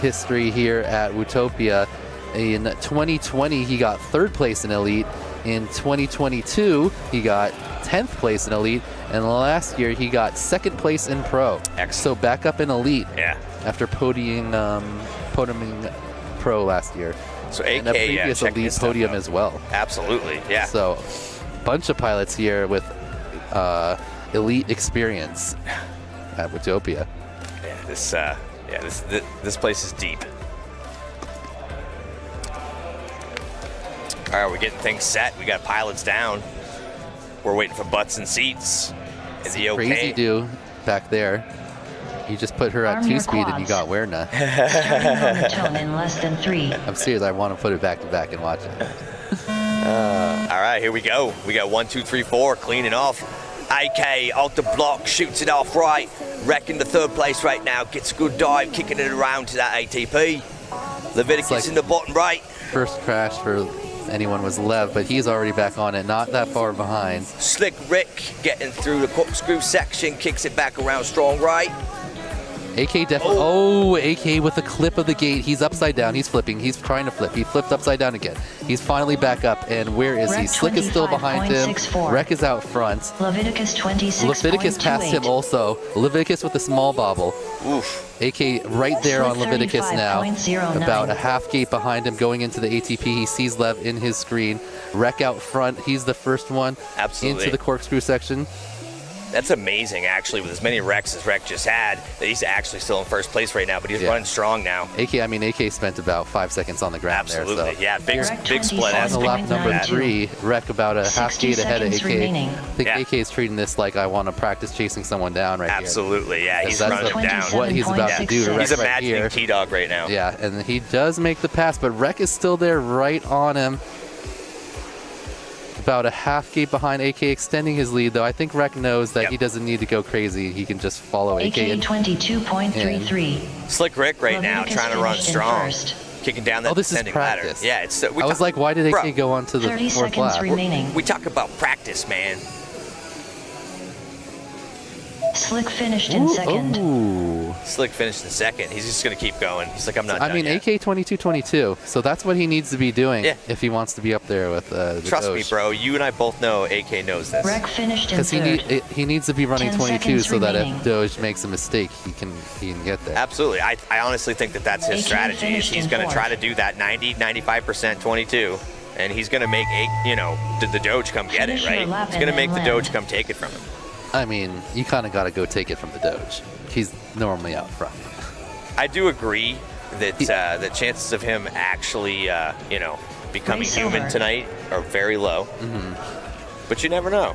history here at Whooptopia. In 2020, he got 3rd place in Elite. In 2022, he got 10th place in Elite. And last year, he got 2nd place in Pro. Excellent. So back up in Elite Yeah. after podiuming Pro last year. So And a AK, previous check Elite his stuff podium out. as well. Absolutely, yeah. So, bunch of pilots here with Elite experience at Whooptopia. This place is deep. All right, we're getting things set. We got pilots down. We're waiting for butts and seats. Is he okay? Crazy do back there. You just put her at Arm your 2-speed and you quads. got Werner. Starting on the tone in less than 3. I'm serious. I want to put it back to back and watch it. All right, here we go. We got 1, 2, 3, 4 cleaning off. AK off the block, shoots it off right. Wrecking the 3rd place right now. Gets a good dive, kicking it around to that ATP. Leviticus like- in the bottom right. First crash for anyone was Lev, but he's already back on it, not that far behind. Slick Rick getting through the corkscrew section, kicks it back around strong right. AK definitely. Oh, AK with the clip of the gate. He's upside down. He's flipping. He's trying to flip. He flipped upside down again. He's finally back up. And where is he? Rec Slick is still behind him. 25.64. Rec is out front. Leviticus 26.28. Leviticus passed him also. Leviticus with a small bobble. Oof. AK right there on Slick Leviticus now. 35.09. About a half gate behind him going into the ATP. He sees Lev in his screen. Rec out front. He's the first one Absolutely. into the corkscrew section. That's amazing, actually, with as many wrecks as Rec just had, that he's actually still in first place right now, but he's running strong now. AK spent about 5 seconds on the ground Absolutely, there. So. yeah, big Rec split. 27. On lap number 0.92. 3, Rec about a half 60 gate ahead of AK. seconds remaining. I think Yeah. AK is treating this like I want to practice chasing someone down right Absolutely, yeah, he's That's running him down. here. What he's about to do to Rec He's right imagining here. T-Dog right now. Yeah, and he does make the pass, but Rec is still there right on him. about a half gate behind AK, extending his lead, though. I think Rec knows that Yep. he doesn't need to go crazy. He can just follow AK. AK 22.33. Slick Rick right now Leviticus trying to run finished in strong. first. Kicking down that Oh, this is descending ladder. practice. Yeah, it's. I was like, why did AK go on to the 30 fourth seconds lap? remaining. We talk about practice, man. Slick finished in second. Ooh. Slick finished in second. He's just going to keep going. He's like, I'm not I done mean, yet. AK 22-22. So that's what he needs to be doing Yeah. if he wants to be up there with the Trust me, Doge. bro. You and I both know AK knows this. Rec finished in Because third. he needs to be running 10 22 seconds so that remaining. if Doge makes a mistake, he can get there. Absolutely. I honestly think that that's his AK strategy. Is finished he's in going to fourth. try to do that 90, 95% 22, and he's going to make the Doge come get it, Finish your right? lap He's going to and make the then Doge land. come take it from him. I mean, you kind of got to go take it from the Doge. He's normally out front. I do agree that the chances of him actually, becoming Race human over. tonight are very low. But you never know.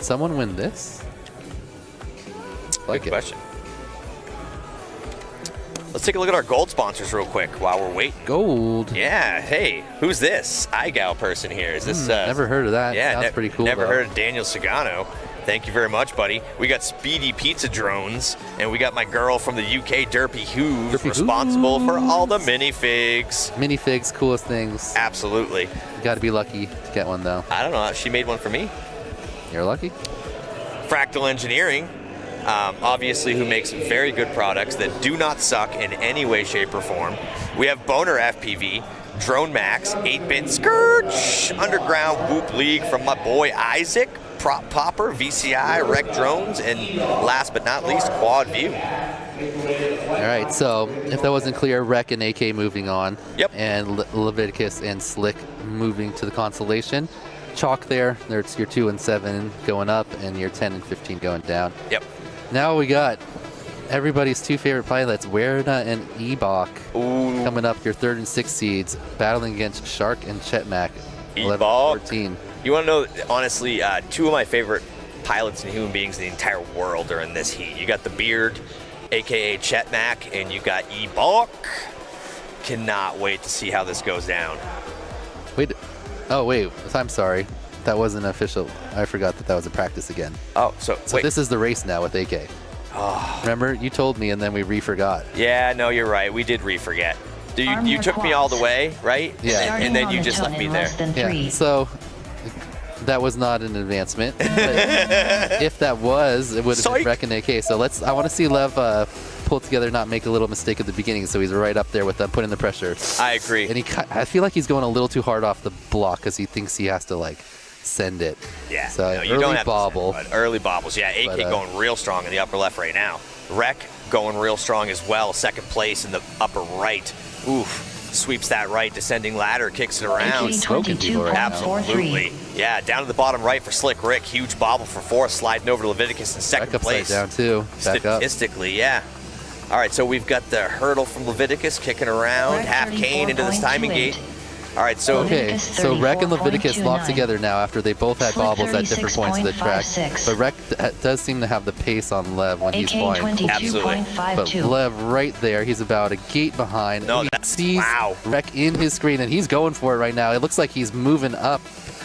Someone win this? Like Good it. question. Let's take a look at our gold sponsors real quick while we're waiting. Gold. Yeah, hey, who's this iGal person here? Is this Never heard of that. Yeah, Sounds pretty cool. Never though. heard of Daniel Sagano. Thank you very much, buddy. We got Speedy Pizza Drones, and we got my girl from the UK, Derpy Hooves, Derpy responsible for all the minifigs. Minifigs, coolest things. Absolutely. You got to be lucky to get one though. I don't know. She made one for me. You're lucky. Fractal Engineering, obviously, who makes very good products that do not suck in any way, shape, or form. We have Boner FPV, Drone Max, 8-bit Scourge, Underground Whoop League from my boy Isaac, Prop Popper, VCI, Rec Drones, and last but not least, Quad View. All right, so if that wasn't clear, Rec and AK moving on. Yep. And Leviticus and Slick moving to the consolation. Chalk there. There's your 2 and 7 going up, and your 10 and 15 going down. Yep. Now we got everybody's two favorite pilots, Werner and Ebok, Ooh, coming up, your 3rd and 6th seeds, battling against Shark and Chetmac. Ebok. 11-14. You want to know, honestly, two of my favorite pilots and human beings in the entire world are in this heat. You got the Beard, aka Chetmac, and you got Ebok. Cannot wait to see how this goes down. Wait. Oh, wait. I'm sorry. That wasn't official. I forgot that was a practice again. Oh, so wait. This is the race now with AK. Oh. Remember, you told me, and then we re-forgot. Yeah, no, you're right. We did re-forget. Arm You your took me all the quads. way, right? Yeah. And Starting then on you the just ton left me in there. less than Yeah. 3. So that was not an advancement. But if that was, it would have been Psych. Rec and AK. So I want to see Lev pull together, not make a little mistake at the beginning. So he's right up there with putting the pressure. I agree. And I feel like he's going a little too hard off the block because he thinks he has to send it. Yeah. So no, you early don't have bobble. To send, but early bobbles. Yeah. AK But, going real strong in the upper left right now. Rec going real strong as well. Second place in the upper right. Oof. Sweeps that right descending ladder, kicks it around. AK Smoking people right now. 22.43. Absolutely. Yeah, down to the bottom right for Slick Rick. Huge bobble for 4th, sliding over to Leviticus in second Back upside place. down too. Back up. Statistically, yeah. All right, so we've got the hurdle from Leviticus kicking around, Rec half cane into this timing 34.28. gate. All right, so Okay, Leviticus so Rec and Leviticus 34.29. locked together now after they both had Slick bobbles at different points of the track. 36.56. But Rec does seem to have the pace on Lev when he's AK flying. But 22.52. Lev right there, he's about a gate behind. No, He that's- sees wow. Rec in his screen, and he's going for it right now. It looks like he's moving up.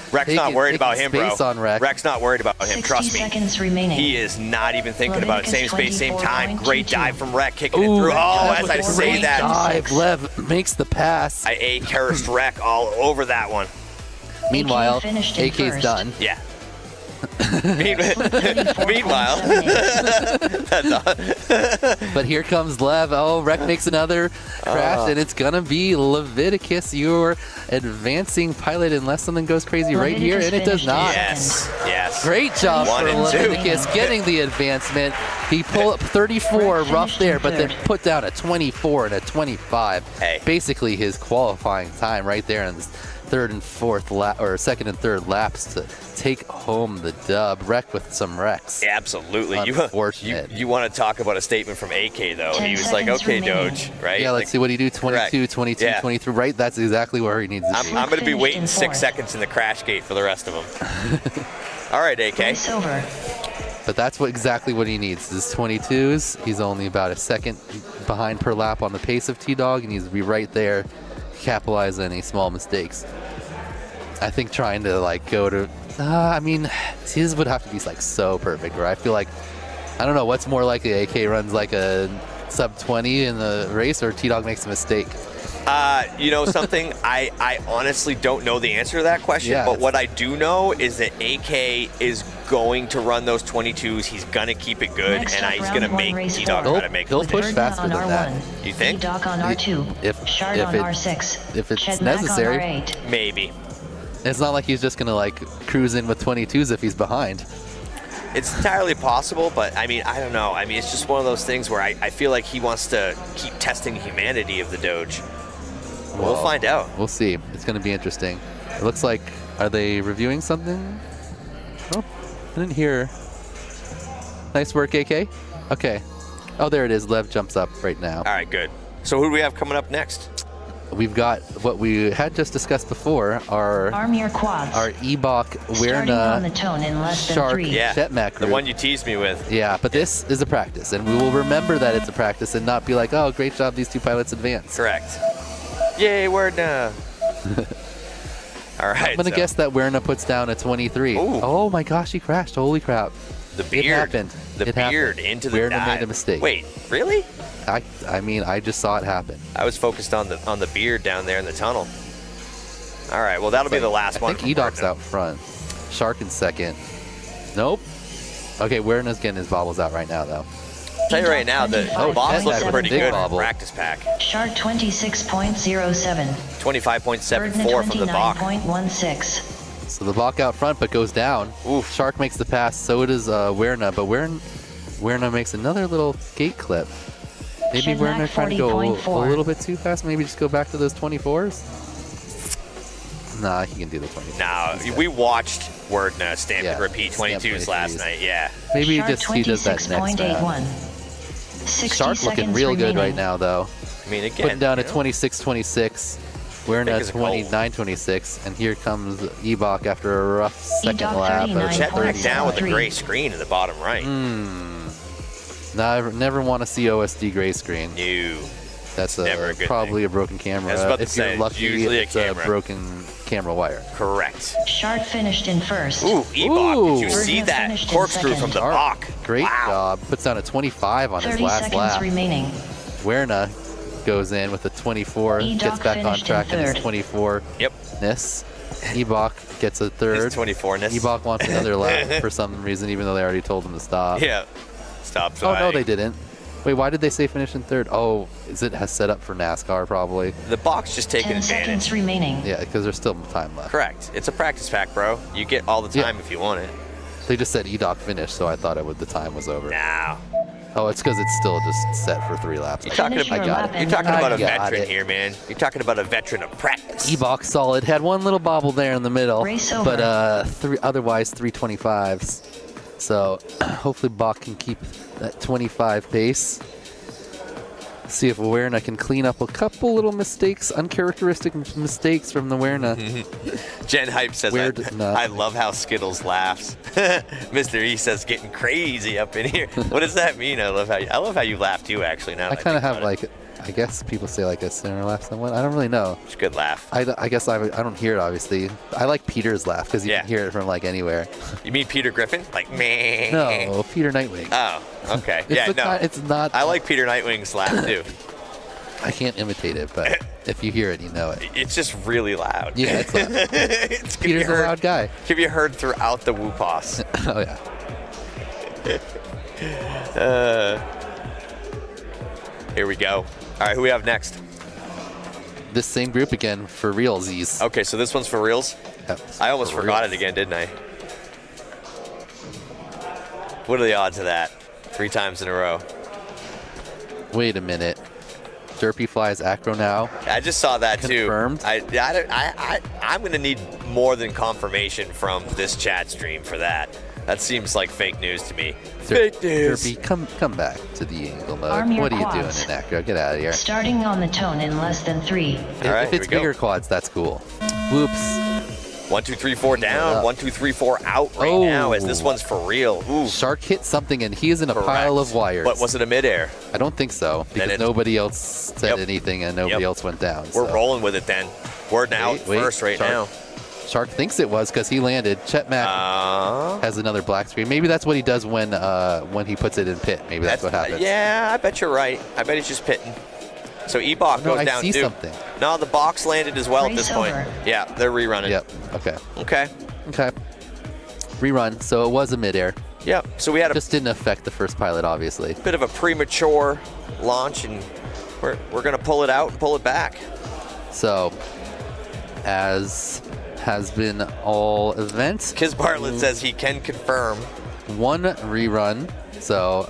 Rec's not worried about him, bro. Space on Rec. Rec's not worried about him, 60 trust me. seconds remaining. He is not even thinking about it. Same Leviticus space, same time. 24.22. Great dive from Rec, kicking it Ooh, through. Oh, that as was I a say great that, dive. Lev makes the pass. I A-cursed Rec all over that one. Meanwhile, finished in AK's first. done. Yeah. Meanwhile, But here comes Lev. Oh, Rec makes another crash, and it's going to be Leviticus, your advancing pilot, unless something goes crazy right here, and it does Leviticus not. finished yes. Great job One for and two. Leviticus getting the advancement. He pulled up 34 Rec rough finished there, in but then third. put down a 24 and a 25. Hey. Basically his qualifying time right there in this third and fourth lap, or second and third laps to take home the dub. Rec with some wrecks. Absolutely. Unfortunate. You want to talk about a statement from AK, though. 10 He was like, seconds okay, remaining. Doge, right? Yeah, let's Like, see what he do. 22, correct. 22, Yeah. 23. Right, that's exactly where he needs to be. I'm going to be Finished waiting in 6 fourth. seconds in the crash gate for the rest of them. All right, AK. Race over. But that's exactly what he needs. His 22s, he's only about a second behind per lap on the pace of T-Dog, and he's to be right there capitalize any small mistakes. I think trying to like go to, I mean, his would have to be like so perfect. Where I feel like, I don't know what's more likely. AK runs like a sub 20 in the race, or T-Dog makes a mistake. You know something? I honestly don't know the answer to that question, Yeah, but what I do know is that AK is going to run those 22s. He's going to keep it good, Next and up, he's round going to one, make race T-Dog four. try to make He'll mistakes. push faster on than R1. that. You think? E-Doc on R2. If Shard on it- R6. if it's Chednak necessary. on R8. Maybe. It's not like he's just gonna like cruise in with 22s if he's behind. It's entirely possible, but I mean, I don't know. I mean, it's just one of those things where I feel like he wants to keep testing the humanity of the Doge. We'll find out. We'll see. It's gonna be interesting. It looks like, are they reviewing something? Oh, I didn't hear. Nice work, AK. Okay. Oh, there it is. Lev jumps up right now. All right, good. So who do we have coming up next? We've got what we had just discussed before, our Arm your quads. Ebok Starting on the Werna tone in less than Shark 3. Yeah, Jetmack the group. one you teased me with. Yeah, but this is a practice, and we will remember that it's a practice and not be like, oh, great job, these two pilots advanced. Correct. Yay, Werna. All right. I'm going to guess that Werna puts down a 23. Ooh. Oh my gosh, he crashed. Holy crap. The It beard. happened. The It beard happened. into the Werna dive. made a mistake. Wait, really? I mean, I just saw it happen. I was focused on the beard down there in the tunnel. All right, well, that'll be the last one. I think Edoc's out front. Shark in second. Nope. Okay, Werna's getting his bobbles out right now, though. I'll tell you right now, the boss looks that's a pretty big good bobble. for practice pack. Shark 26.07. 25.74 from the Bach. 29.16. So the Bach out front, but goes down. Oof. Shark makes the pass, so does Werna, but Werna makes another little gate clip. Maybe Chednak Werna trying to go a 40.4. little bit too fast. Maybe just go back to those 24s. Nah, he can do the 24s. No, we watched Werna stamp Yeah, and repeat stamp 22s last 22s. night. Yeah. Maybe Shark he does that next round. 26.81. 60 Shark looking seconds real good right remaining. now, though. I mean, again, Putting down you a know, 26-26. Werna as a goal. 29-26. And here comes Ebok after a rough second Edok lap. 39. Jetpack down with the 39.73. gray screen in the bottom right. Never want to see OSD gray screen. No. That's never a good probably a broken camera. I was about to If say, you're it's lucky, usually a it's camera. broken camera wire. Correct. Shark finished in first. Ooh, Ebok, did you Ooh. see Werna that finished in corkscrew second. from the Shark, Bach? Great Wow. job. Puts down a 25 on his 30 last seconds lap. remaining. Werna goes in with a 24, Edok gets back on finished in track in his third. 24-ness. Yep. Ebok gets a third. His 24-ness. Ebok wants another lap for some reason, even though they already told him to stop. Yeah. Stop Oh, no, flying. they didn't. Wait, why did they say finish in third? Oh, is it has set up for NASCAR probably? The Bach's just taking 10 seconds advantage. remaining. Yeah, because there's still time left. Correct. It's a practice pack, bro. You get all the Yeah. time if you want it. They just said Edok finished, so I thought the time was over. Now. Oh, it's because it's still just set for 3 laps. You're talking Finish about, your got lap it. you're and talking then about a I got veteran it. here, man. You're talking about a veteran of practice. Ebok solid. Had one little bobble there in the middle, Race over. but otherwise 325s. So hopefully Bach can keep that 25 pace. See if Werna can clean up a couple little mistakes, uncharacteristic mistakes from the Werna. Jen Hype says, Weird enough. I love how Skittles laughs. Mr. E says, getting crazy up in here. What does that mean? I love how you laugh too, actually. Now I that kind of think have about it. I guess people say like a sinner laugh somewhat. I don't really know. It's a good laugh. I guess I don't hear it, obviously. I like Peter's laugh because you Yeah. can hear it from like anywhere. You mean Peter Griffin? Like, meh. No, Peter Nightwing. Oh, okay. It's Yeah, the no. it's not. I like Peter Nightwing's laugh too. I can't imitate it, but if you hear it, you know it. It's just really loud. Yeah, it's loud. It's can be Peter's a heard- loud guy. Can be heard throughout the Whoopos. Oh yeah. Here we go. All right, who we have next? This same group again for realsies. Okay, so this one's for reals. Yep, I almost for forgot reals. it again, didn't I? What are the odds of that? 3 times in a row. Wait a minute. Derpy flies acro now. I just saw that Confirmed? too. I'm going to need more than confirmation from this chat stream for that. That seems like fake news to me. Fake news. Derpy, come back to the angle mode. Arm your What are you quads. doing in acro? Get out of here. Starting on the tone in less than 3. All right, If here it's we go. bigger quads, that's cool. Whoops. 1, 2, 3, 4 down. 1, 2, 3, 4 out right now as this one's for real. Ooh. Shark hit something, and he is in a pile of wires. But was it a midair? I don't think so, because nobody else said anything, and nobody else went down. We're rolling with it then. Word out first right now. Shark thinks it was because he landed. Chet Mack has another black screen. Maybe that's what he does when he puts it in pit. Maybe that's what happens. Yeah, I bet you're right. I bet he's just pitting. So E-Bach goes down too. Something. No, the box landed as well at this point. Yeah, they're rerunning. Yep. Okay. Rerun. So it was a midair. Yep. So we had just didn't affect the first pilot, obviously. Bit of a premature launch, and we're gonna pull it out and pull it back. So, as has been all events, Kiz Bartlett says he can confirm 1 rerun. So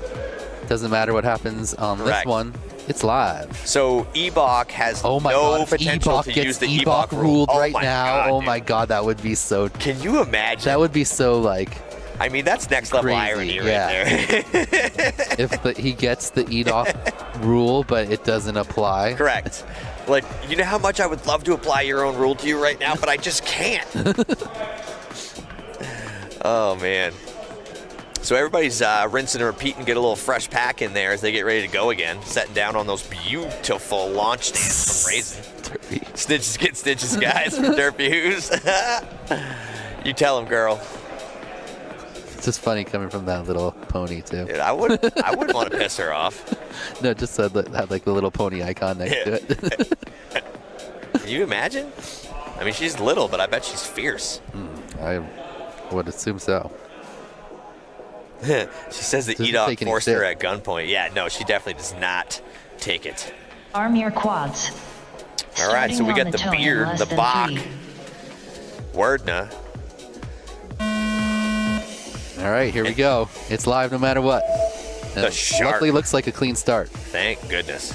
doesn't matter what happens on this one. It's live. So E-Bach has no potential to use the E-Bach rule right now. Oh my God, that would be so. Can you imagine? That would be so like. I mean, that's next level irony right there. If he gets the E-Bach rule, but it doesn't apply. Correct. Like, you know how much I would love to apply your own rule to you right now, but I just can't. Oh man. So everybody's rinsing and repeating, get a little fresh pack in there as they get ready to go again. Setting down on those beautiful launch stands from Racing. Stitches get stitches, guys, from Derpy Who's. You tell them, girl. It's just funny coming from that little pony, too. Dude, I wouldn't want to piss her off. No, just had like the little pony icon next to it. Can you imagine? I mean, she's little, but I bet she's fierce. I would assume so. She says that E-Dog forced her at gunpoint. Yeah, no, she definitely does not take it. Arm your quads. All right, so we got the beard, the Bach, Wordna. All right, here we go. It's live no matter what. The shark. Luckily, looks like a clean start. Thank goodness.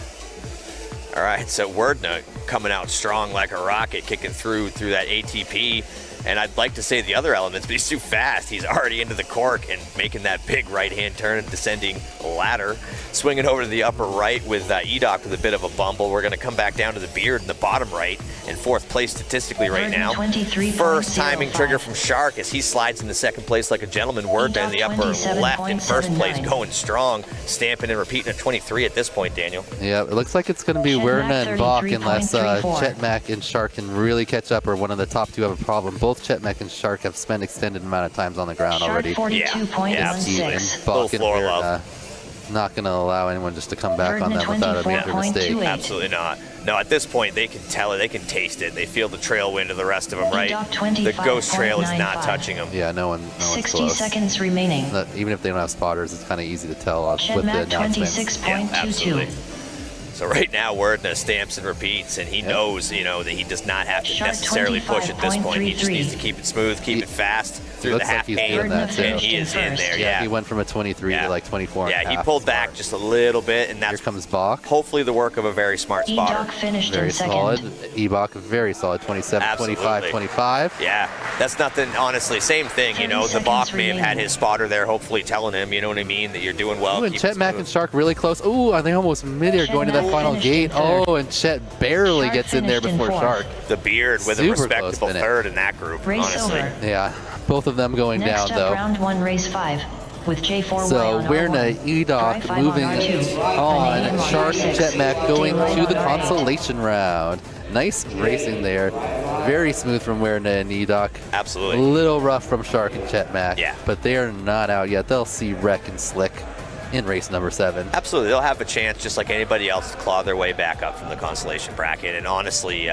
All right, so Wordna coming out strong like a rocket, kicking through that ATP. And I'd like to say the other elements, but he's too fast. He's already into the cork and making that big right-hand turn and descending ladder. Swinging over to the upper right with E-Doc with a bit of a bumble. We're going to come back down to the beard in the bottom right in 4th place statistically right now. First timing trigger from Shark as he slides into 2nd place like a gentleman. Wordna in the upper left in 1st place, going strong. Stamping and repeating at 23 at this point, Daniel. Yeah, it looks like it's going to be Wordna and Bach unless Chet Mack and Shark can really catch up, or one of the top two have a problem. Both Chet Mack and Shark have spent extended amount of times on the ground already. Yeah, and Bach and not going to allow anyone just to come back on them without a major mistake. Absolutely not. No, at this point, they can tell it. They can taste it. They feel the trail wind of the rest of them, right? The ghost trail is not touching them. Yeah, no one's 60 close. seconds remaining. Even if they don't have spotters, it's kind of easy to tell with the announcements. Yeah, absolutely. So right now, Wordna stamps and repeats, and he knows, that he does not have to necessarily push at this point. He just needs to keep it smooth, keep it fast through the half pain, and he is in there. Yeah, he went from a 23 to like 24. Yeah, he pulled back just a little bit, and that's here comes Bach. Hopefully, the work of a very smart spotter. E-Bach finished very in solid. second. E-Bach very solid. 27, Absolutely. 25, 25. Yeah, that's nothing. Honestly, same thing. The Bach may have had his spotter there, hopefully telling him, you know what I mean, that you're doing well. Ooh, and Chet Mack and Shark really close. Ooh, are they almost midair going to that final gate? Oh, and Chet barely gets in there before Shark. The beard with a respectable third in that group, honestly. Yeah, both of them going down, though. Round 1, race 5. With J4Y so Wordna, E-Doc moving on. Shark and Chet Mack going to the consolation round. Nice racing there. Very smooth from Wordna and E-Doc. Absolutely. A little rough from Shark and Chet Mack. Yeah. But they are not out yet. They'll see Wreck and Slick in race number 7. Absolutely. They'll have a chance, just like anybody else, to claw their way back up from the consolation bracket. And honestly,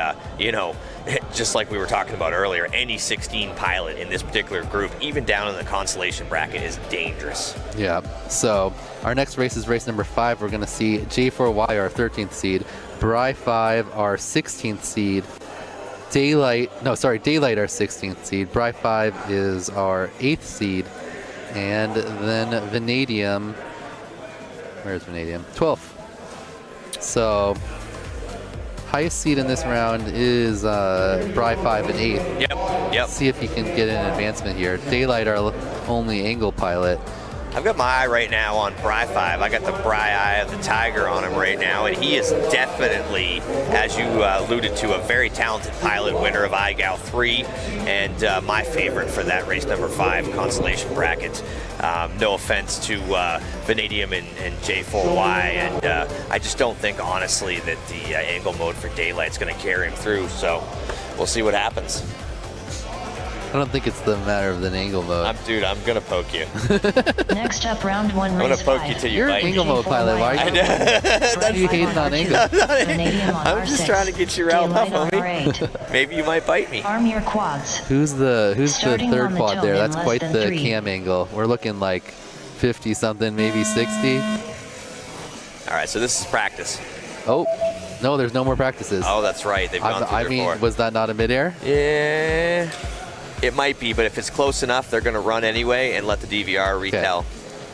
just like we were talking about earlier, any 16 pilot in this particular group, even down in the consolation bracket, is dangerous. Yeah. So our next race is race number 5. We're going to see J4Y, our 13th seed, Bry 5, our 16th seed, Daylight, our 16th seed, Bry 5 is our 8th seed, and then Vanadium, where's Vanadium? 12th. So highest seed in this round is Bry 5 and 8th. Yep. See if he can get an advancement here. Daylight, our only angle pilot, I've got my eye right now on Bry 5. I got the Bry eye of the Tiger on him right now, and he is definitely, as you alluded to, a very talented pilot, winner of IGAL 3, and my favorite for that race number 5 consolation bracket. No offense to Vanadium and J4Y, and I just don't think, honestly, that the angle mode for Daylight's going to carry him through, so we'll see what happens. I don't think it's the matter of the angle mode. Dude, I'm gonna poke you. Next up, round 1, I'm gonna race poke 5. you till you You're bite an angle me. mode pilot. Why are you hating on angle? I'm just trying to get you riled up, homie. Maybe you might bite me. Arm your quads. Who's the Starting third on the quad tone there? in That's less quite than the 3. cam angle. We're looking like 50 something, maybe 60. All right, so this is practice. Oh, no, there's no more practices. Oh, that's right. They've gone through I their mean, four. was that not a midair? Yeah, it might be, but if it's close enough, they're gonna run anyway and let the DVR retell.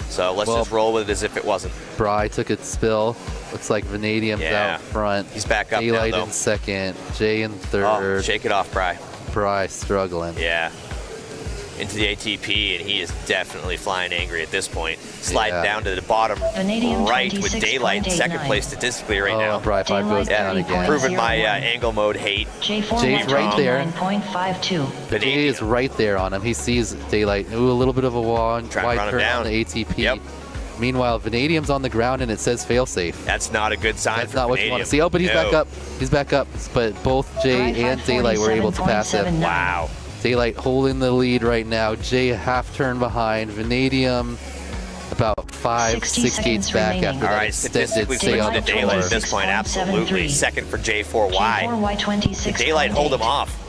So let's just roll with it as if it wasn't. Bry took a spill. Looks like Vanadium's out front. He's back up Daylight now, though. in second. Jay in Oh, third. shake it off, Bry. Bry struggling. Yeah. Into the ATP, and he is definitely flying angry at this point. Sliding down to the bottom Vanadium right with Daylight in second 26.89. place statistically right now. Bry 5 goes down Daylight again. Proving my 30.01. angle mode hate. J4 Jay's right there. 29.52. Jay is right there on him. He sees Daylight. Ooh, a little bit of a wide Trying to run him turn down. on the ATP. Yep. Meanwhile, Vanadium's on the ground and it says failsafe. That's not a good sign That's for not what you want Vanadium. to see. Oh, but he's No. back up. He's back up. But both Jay Bry and Daylight were able to pass him. 47.79. Wow. Daylight holding the lead right now. Jay half turn behind. Vanadium about 60 6 seconds gates back remaining. after All that right, extended statistically stay on close the to Daylight at floor. this point, 26.73. absolutely. Second for J4Y. J4Y 26. Daylight hold him off.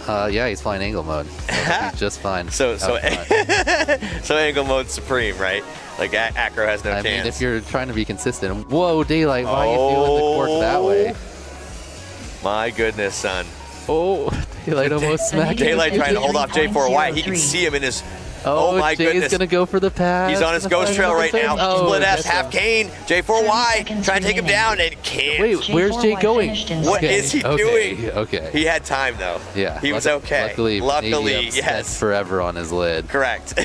Yeah, he's flying angle mode. So he's just fine. So out front. so angle mode supreme, right? Like Acro has no I chance. mean, if you're trying to be consistent, whoa, Daylight, why are you doing the cork that way? My goodness, son. Oh, Daylight almost smacked him. Daylight trying to hold off J4Y. He can 0.03. see him in his. Oh, my Jay's goodness. gonna go for the pass. He's on his ghost trail right now. Oh, Split S, gets half him. cane. J4Y 30 trying to take him seconds down and can't. Wait, where's Jay J4Y going? finished in What second. is he Okay, doing? okay. He had time though. Yeah. He was okay. Luckily, Vanadium spent yes. forever on his lid. Correct.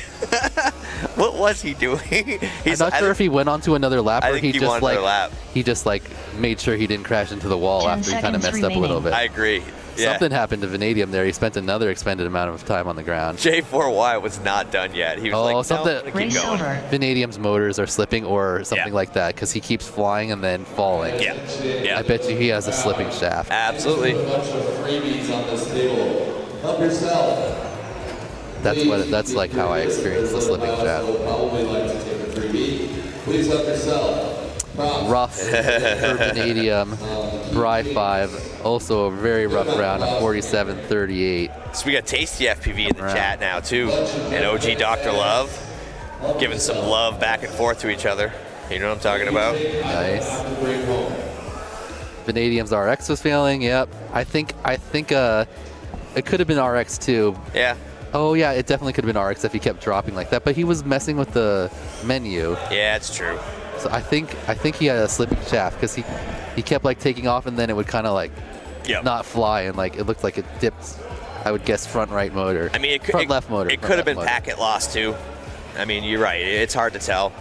What was he doing? I'm not sure if he went on to another lap I or think he he just wanted like another lap. he just like made sure he didn't crash into the wall 10 after he kind of seconds messed up a little remaining. bit. I agree. Yeah. Something happened to Vanadium there. He spent another expended amount of time on the ground. J4Y was not done yet. He was Oh, like, no, something- I'm gonna keep Race going. over. Vanadium's motors are slipping or something Yeah. like that because he keeps flying and then falling. Yeah. Yeah. I bet you he has a slipping shaft. Absolutely. That's like how I experience the slipping shaft. Rough for Vanadium. Bry 5, also a very rough round, a 47-38. So we got Tasty FPV in the Right. chat now too, and OG Dr. Love giving some love back and forth to each other. You know what I'm talking about? Nice. Vanadium's RX was failing. Yep. I think it could have been RX too. Yeah. Oh yeah, it definitely could have been RX if he kept dropping like that. But he was messing with the menu. Yeah, it's true. So I think he had a slipping shaft because he kept like taking off and then it would kind of like Yep. not fly and like it looked like it dipped. I would guess front right motor. I mean, it could, front left motor. It front could have left been motor. packet loss too. I mean, you're right. It's hard to tell.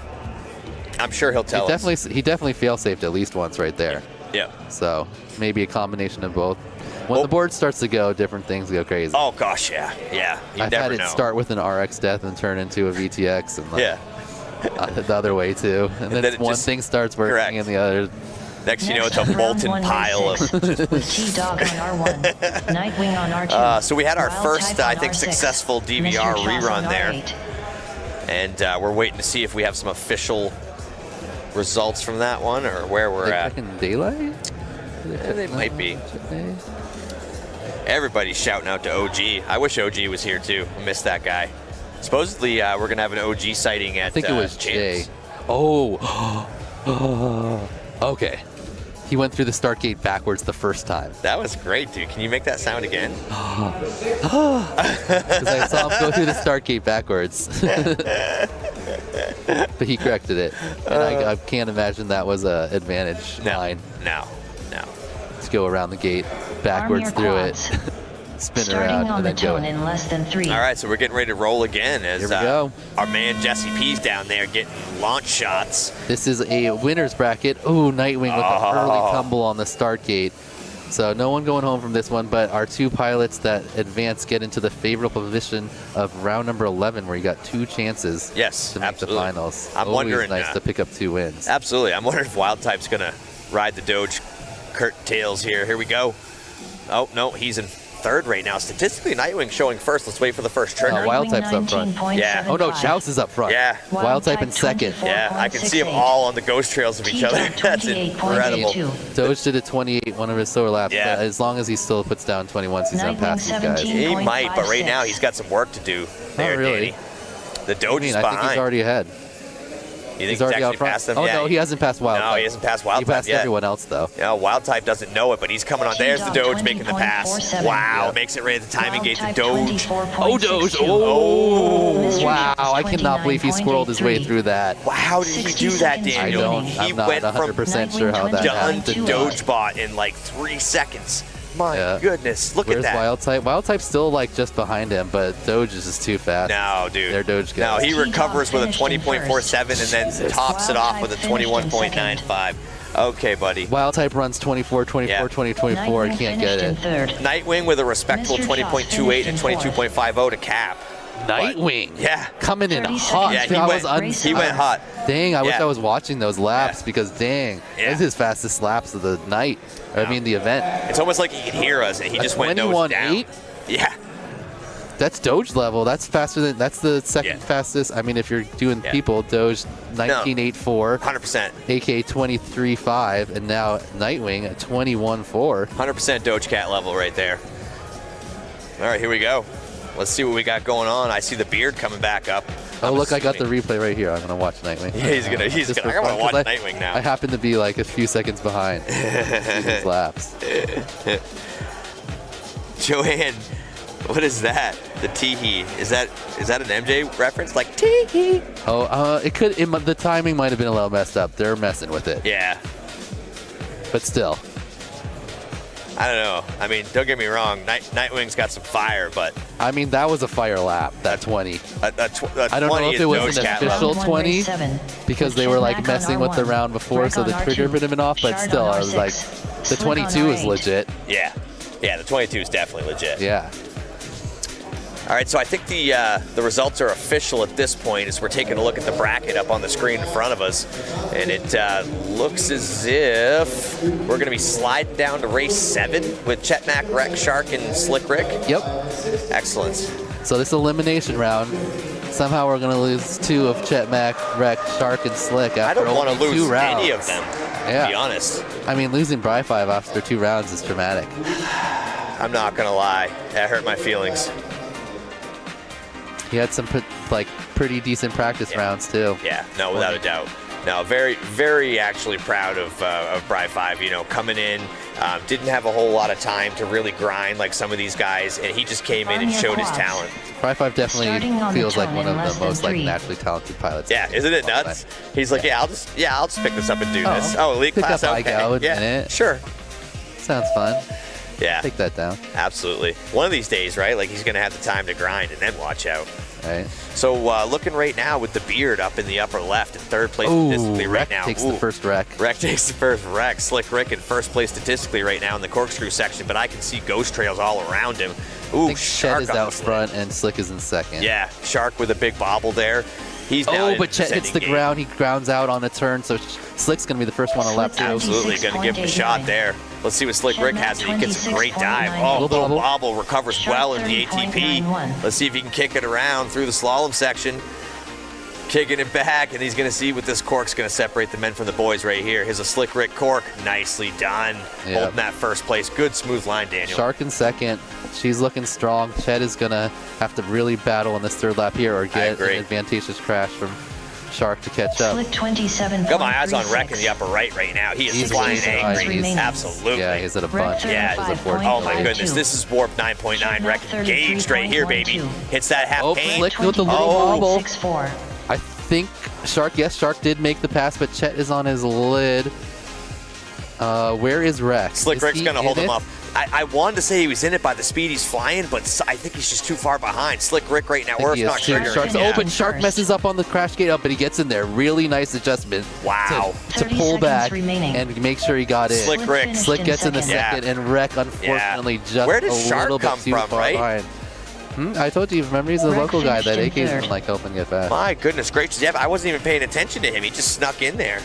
I'm sure he'll tell us. He definitely fail-safed at least once right there. Yeah. So maybe a combination of both. When Oh. the board starts to go, different things go crazy. Oh gosh, yeah, yeah. You I've never had it know. start with an RX death and turn into a VTX, and like, Yeah. the other way too. And then then it one just- thing starts working, correct. and the other. Next, you know, it's Next a up, round molten 1, pile race of. 6, with T-Dog on R1, Nightwing on R2. So we had our Wild first, Type I on think, R6, successful Mr. DVR Choss rerun on there, R8. and we're waiting to see if we have some official results from that one or where we're Like at. checking daylight. Yeah, they might be. Everybody's shouting out to OG. I wish OG was here too. I missed that guy. Supposedly, we're gonna have an OG sighting at. I think it was Champs. Jay. Oh. Okay. He went through the start gate backwards the first time. That was great, dude. Can you make that sound again? Because I saw him go through the start gate backwards. But he corrected it. And I can't imagine that was an advantage line No. to go around the gate backwards your through quads. it. spin Starting around, on and the then go tone in. in less than 3. All right, so we're getting ready to roll again as Here we go. our man Jesse P's down there getting launch shots. This is a winner's bracket. Ooh, Nightwing with an early tumble on the start gate. So no one going home from this one, but our 2 pilots that advance get into the favorable position of round number 11, where you got 2 chances Yes, to make absolutely. the finals. I'm Always wondering, nice to pick up 2 wins. Absolutely. I'm wondering if Wild Type's going to ride the Doge curtails here. Here we go. Oh, no, he's in 3rd right now. Statistically, Nightwing showing 1st. Let's wait for the first trigger. Wild Type's up front. Yeah. Oh no, Chouse is up front. Yeah. Wild Type in 2nd. Yeah, I can see them all on the ghost trails of each other. That's incredible. Doge did a 28, one of his slower laps. Yeah. But as long as he still puts down 21, he's going to pass these guys. He might, but right now he's got some work to do there, really. Danny. The Doge is I behind. think he's already ahead. You think He's already out front. passed them? Oh Yeah, no, he hasn't passed Wild Type. No, he hasn't passed Wild He Type passed yet. everyone else though. Yeah, Wild Type doesn't know it, but he's coming on. There's the Doge making the pass. Wow, Yeah. makes it right at the timing gate to Doge. Oh, Doge. Oh, wow. I cannot believe he squirreled his way through that. Wow, how did he do that, Daniel? He I'm not went from 100% sure how that done happened. to Doge bot in like 3 seconds. My goodness, look Where's at that. Wild Type? Wild Type's still like just behind him, but Doge is just too fast. No, dude. They're Doge guys. No, he recovers with a 20.47 and then tops it off with a 21.95. Okay, buddy. Wild Type runs 24, 24, 20, 24. I can't get it. Nightwing with a respectable 20.28 and 22.50 to cap. Nightwing. Yeah. Coming in hot. Yeah, he went hot. Dang, I wish Yeah. I was watching those laps because dang, that's his fastest laps of the night. I mean the event. It's almost like he could hear us and he just went nose down. 21.8? Yeah. That's Doge level. That's faster than, that's the second fastest. I mean, if you're doing people, Doge 19.84. 100%. AK 23.5, and now Nightwing at 21.4. 100% Doge Cat level right there. All right, here we go. Let's see what we got going on. I see the beard coming back up. Oh, look, I got the replay right here. I'm going to watch Nightwing. Yeah, he's going to. I want to watch Nightwing now. I happen to be like a few seconds behind these laps. Joanne, what is that? The tee-hee. Is that an MJ reference? Like tee-hee? Oh, it could. The timing might have been a little messed up. They're messing with it. Yeah. But still. I don't know. I mean, don't get me wrong. Nightwing's got some fire, but I mean, that was a fire lap. That 20. I don't know if it was an official 20 because they were like messing with the round before, so the trigger would have been off. But still, I was like, the 22 is legit. Yeah. Yeah, the 22 is definitely legit. Yeah. All right, so I think the results are official at this point as we're taking a look at the bracket up on the screen in front of us. And it looks as if we're going to be sliding down to race 7 with Chetmac, Wreck, Shark, and Slick Rick. Yep. Excellent. So this elimination round, somehow we're going to lose 2 of Chetmac, Wreck, Shark, and Slick after I don't want to only 2 lose rounds. any of them, to be honest. I mean, losing Bri 5 after 2 rounds is dramatic. I'm not going to lie. That hurt my feelings. He had some pretty decent practice rounds too. Yeah, no, without a doubt. No, very, very actually proud of Bri 5. You know, coming in, didn't have a whole lot of time to really grind like some of these guys, and he just came in and showed his talent. Bri 5 definitely feels like one of the most naturally talented pilots. Yeah, isn't it nuts? He's like, I'll just pick this up and do this. Oh, elite pick class, up okay. IGO in a minute. Sure. Sounds fun. Yeah. Take that down. Absolutely. One of these days, right? Like he's gonna have the time to grind and then watch out. Right. So looking right now with the beard up in the upper left in 3rd place statistically right now. Takes the first wreck. Wreck takes the first wreck. Slick Rick in 1st place statistically right now in the corkscrew section, but I can see ghost trails all around him. Ooh, I think Shark Chet is out front and Slick is in 2nd. Yeah, Shark with a big bobble there. He's now but Chet hits the ground. He grounds out on a turn, so Slick's going to be the first one on lap 2. Absolutely going to give him a shot there. Let's see what Slick Rick has, and he gets a great dive. Oh, little bobble recovers well in the ATP. Let's see if he can kick it around through the slalom section. Kicking it back, and he's going to see what this cork's going to separate the men from the boys right here. Here's a Slick Rick cork. Nicely done. Yep. Holding that 1st place. Good, smooth line, Daniel. Shark in 2nd. She's looking strong. Chet is going to have to really battle in this 3rd lap here or get an advantageous crash from Shark to catch up. Got my eyes on Wreck in the upper right now. He's flying angry. Absolutely. Yeah, he's at a bunch. Yeah. Oh my goodness, this is Warp 9.9. Wreck engaged right here, baby. Hits that half paint. Slick with the little bobble. I think Shark did make the pass, but Chet is on his lid. Where is Wreck? Slick Rick's going to hold him off. I wanted to say he was in it by the speed he's flying, but I think he's just too far behind. Slick Rick right now, or if not Trigger. Shark's open. Shark messes up on the crash gate up, but he gets in there. Really nice adjustment. Wow. To pull back and make sure he got in. Slick Rick. Slick gets in the second, and Wreck, unfortunately, just Where did a Shark little bit come too from, far right? behind. I told you, remember, he's a local guy that AK's been like helping get back. My goodness gracious. Yeah, I wasn't even paying attention to him. He just snuck in there.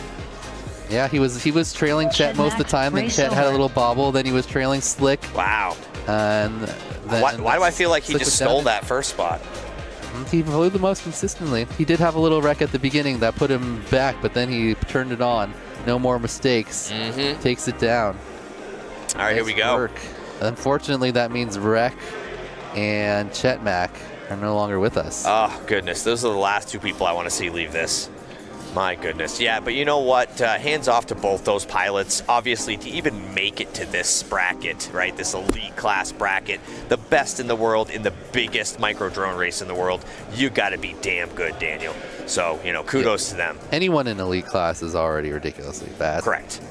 Yeah, he was trailing Chet most of the time. Then Chet had a little bobble. Then he was trailing Slick. Wow. And then why do I feel like he just stole that first spot? He flew the most consistently. He did have a little wreck at the beginning that put him back, but then he turned it on. No more mistakes. Takes it down. All right, here we go. Work. Unfortunately, that means Wreck and Chet Mack are no longer with us. Oh, goodness. Those are the last two people I want to see leave this. My goodness. Yeah, but you know what? Hands off to both those pilots. Obviously, to even make it to this bracket, right, this elite class bracket, the best in the world in the biggest micro drone race in the world, you got to be damn good, Daniel. So, you know, kudos to them. Anyone in elite class is already ridiculously fast. Correct.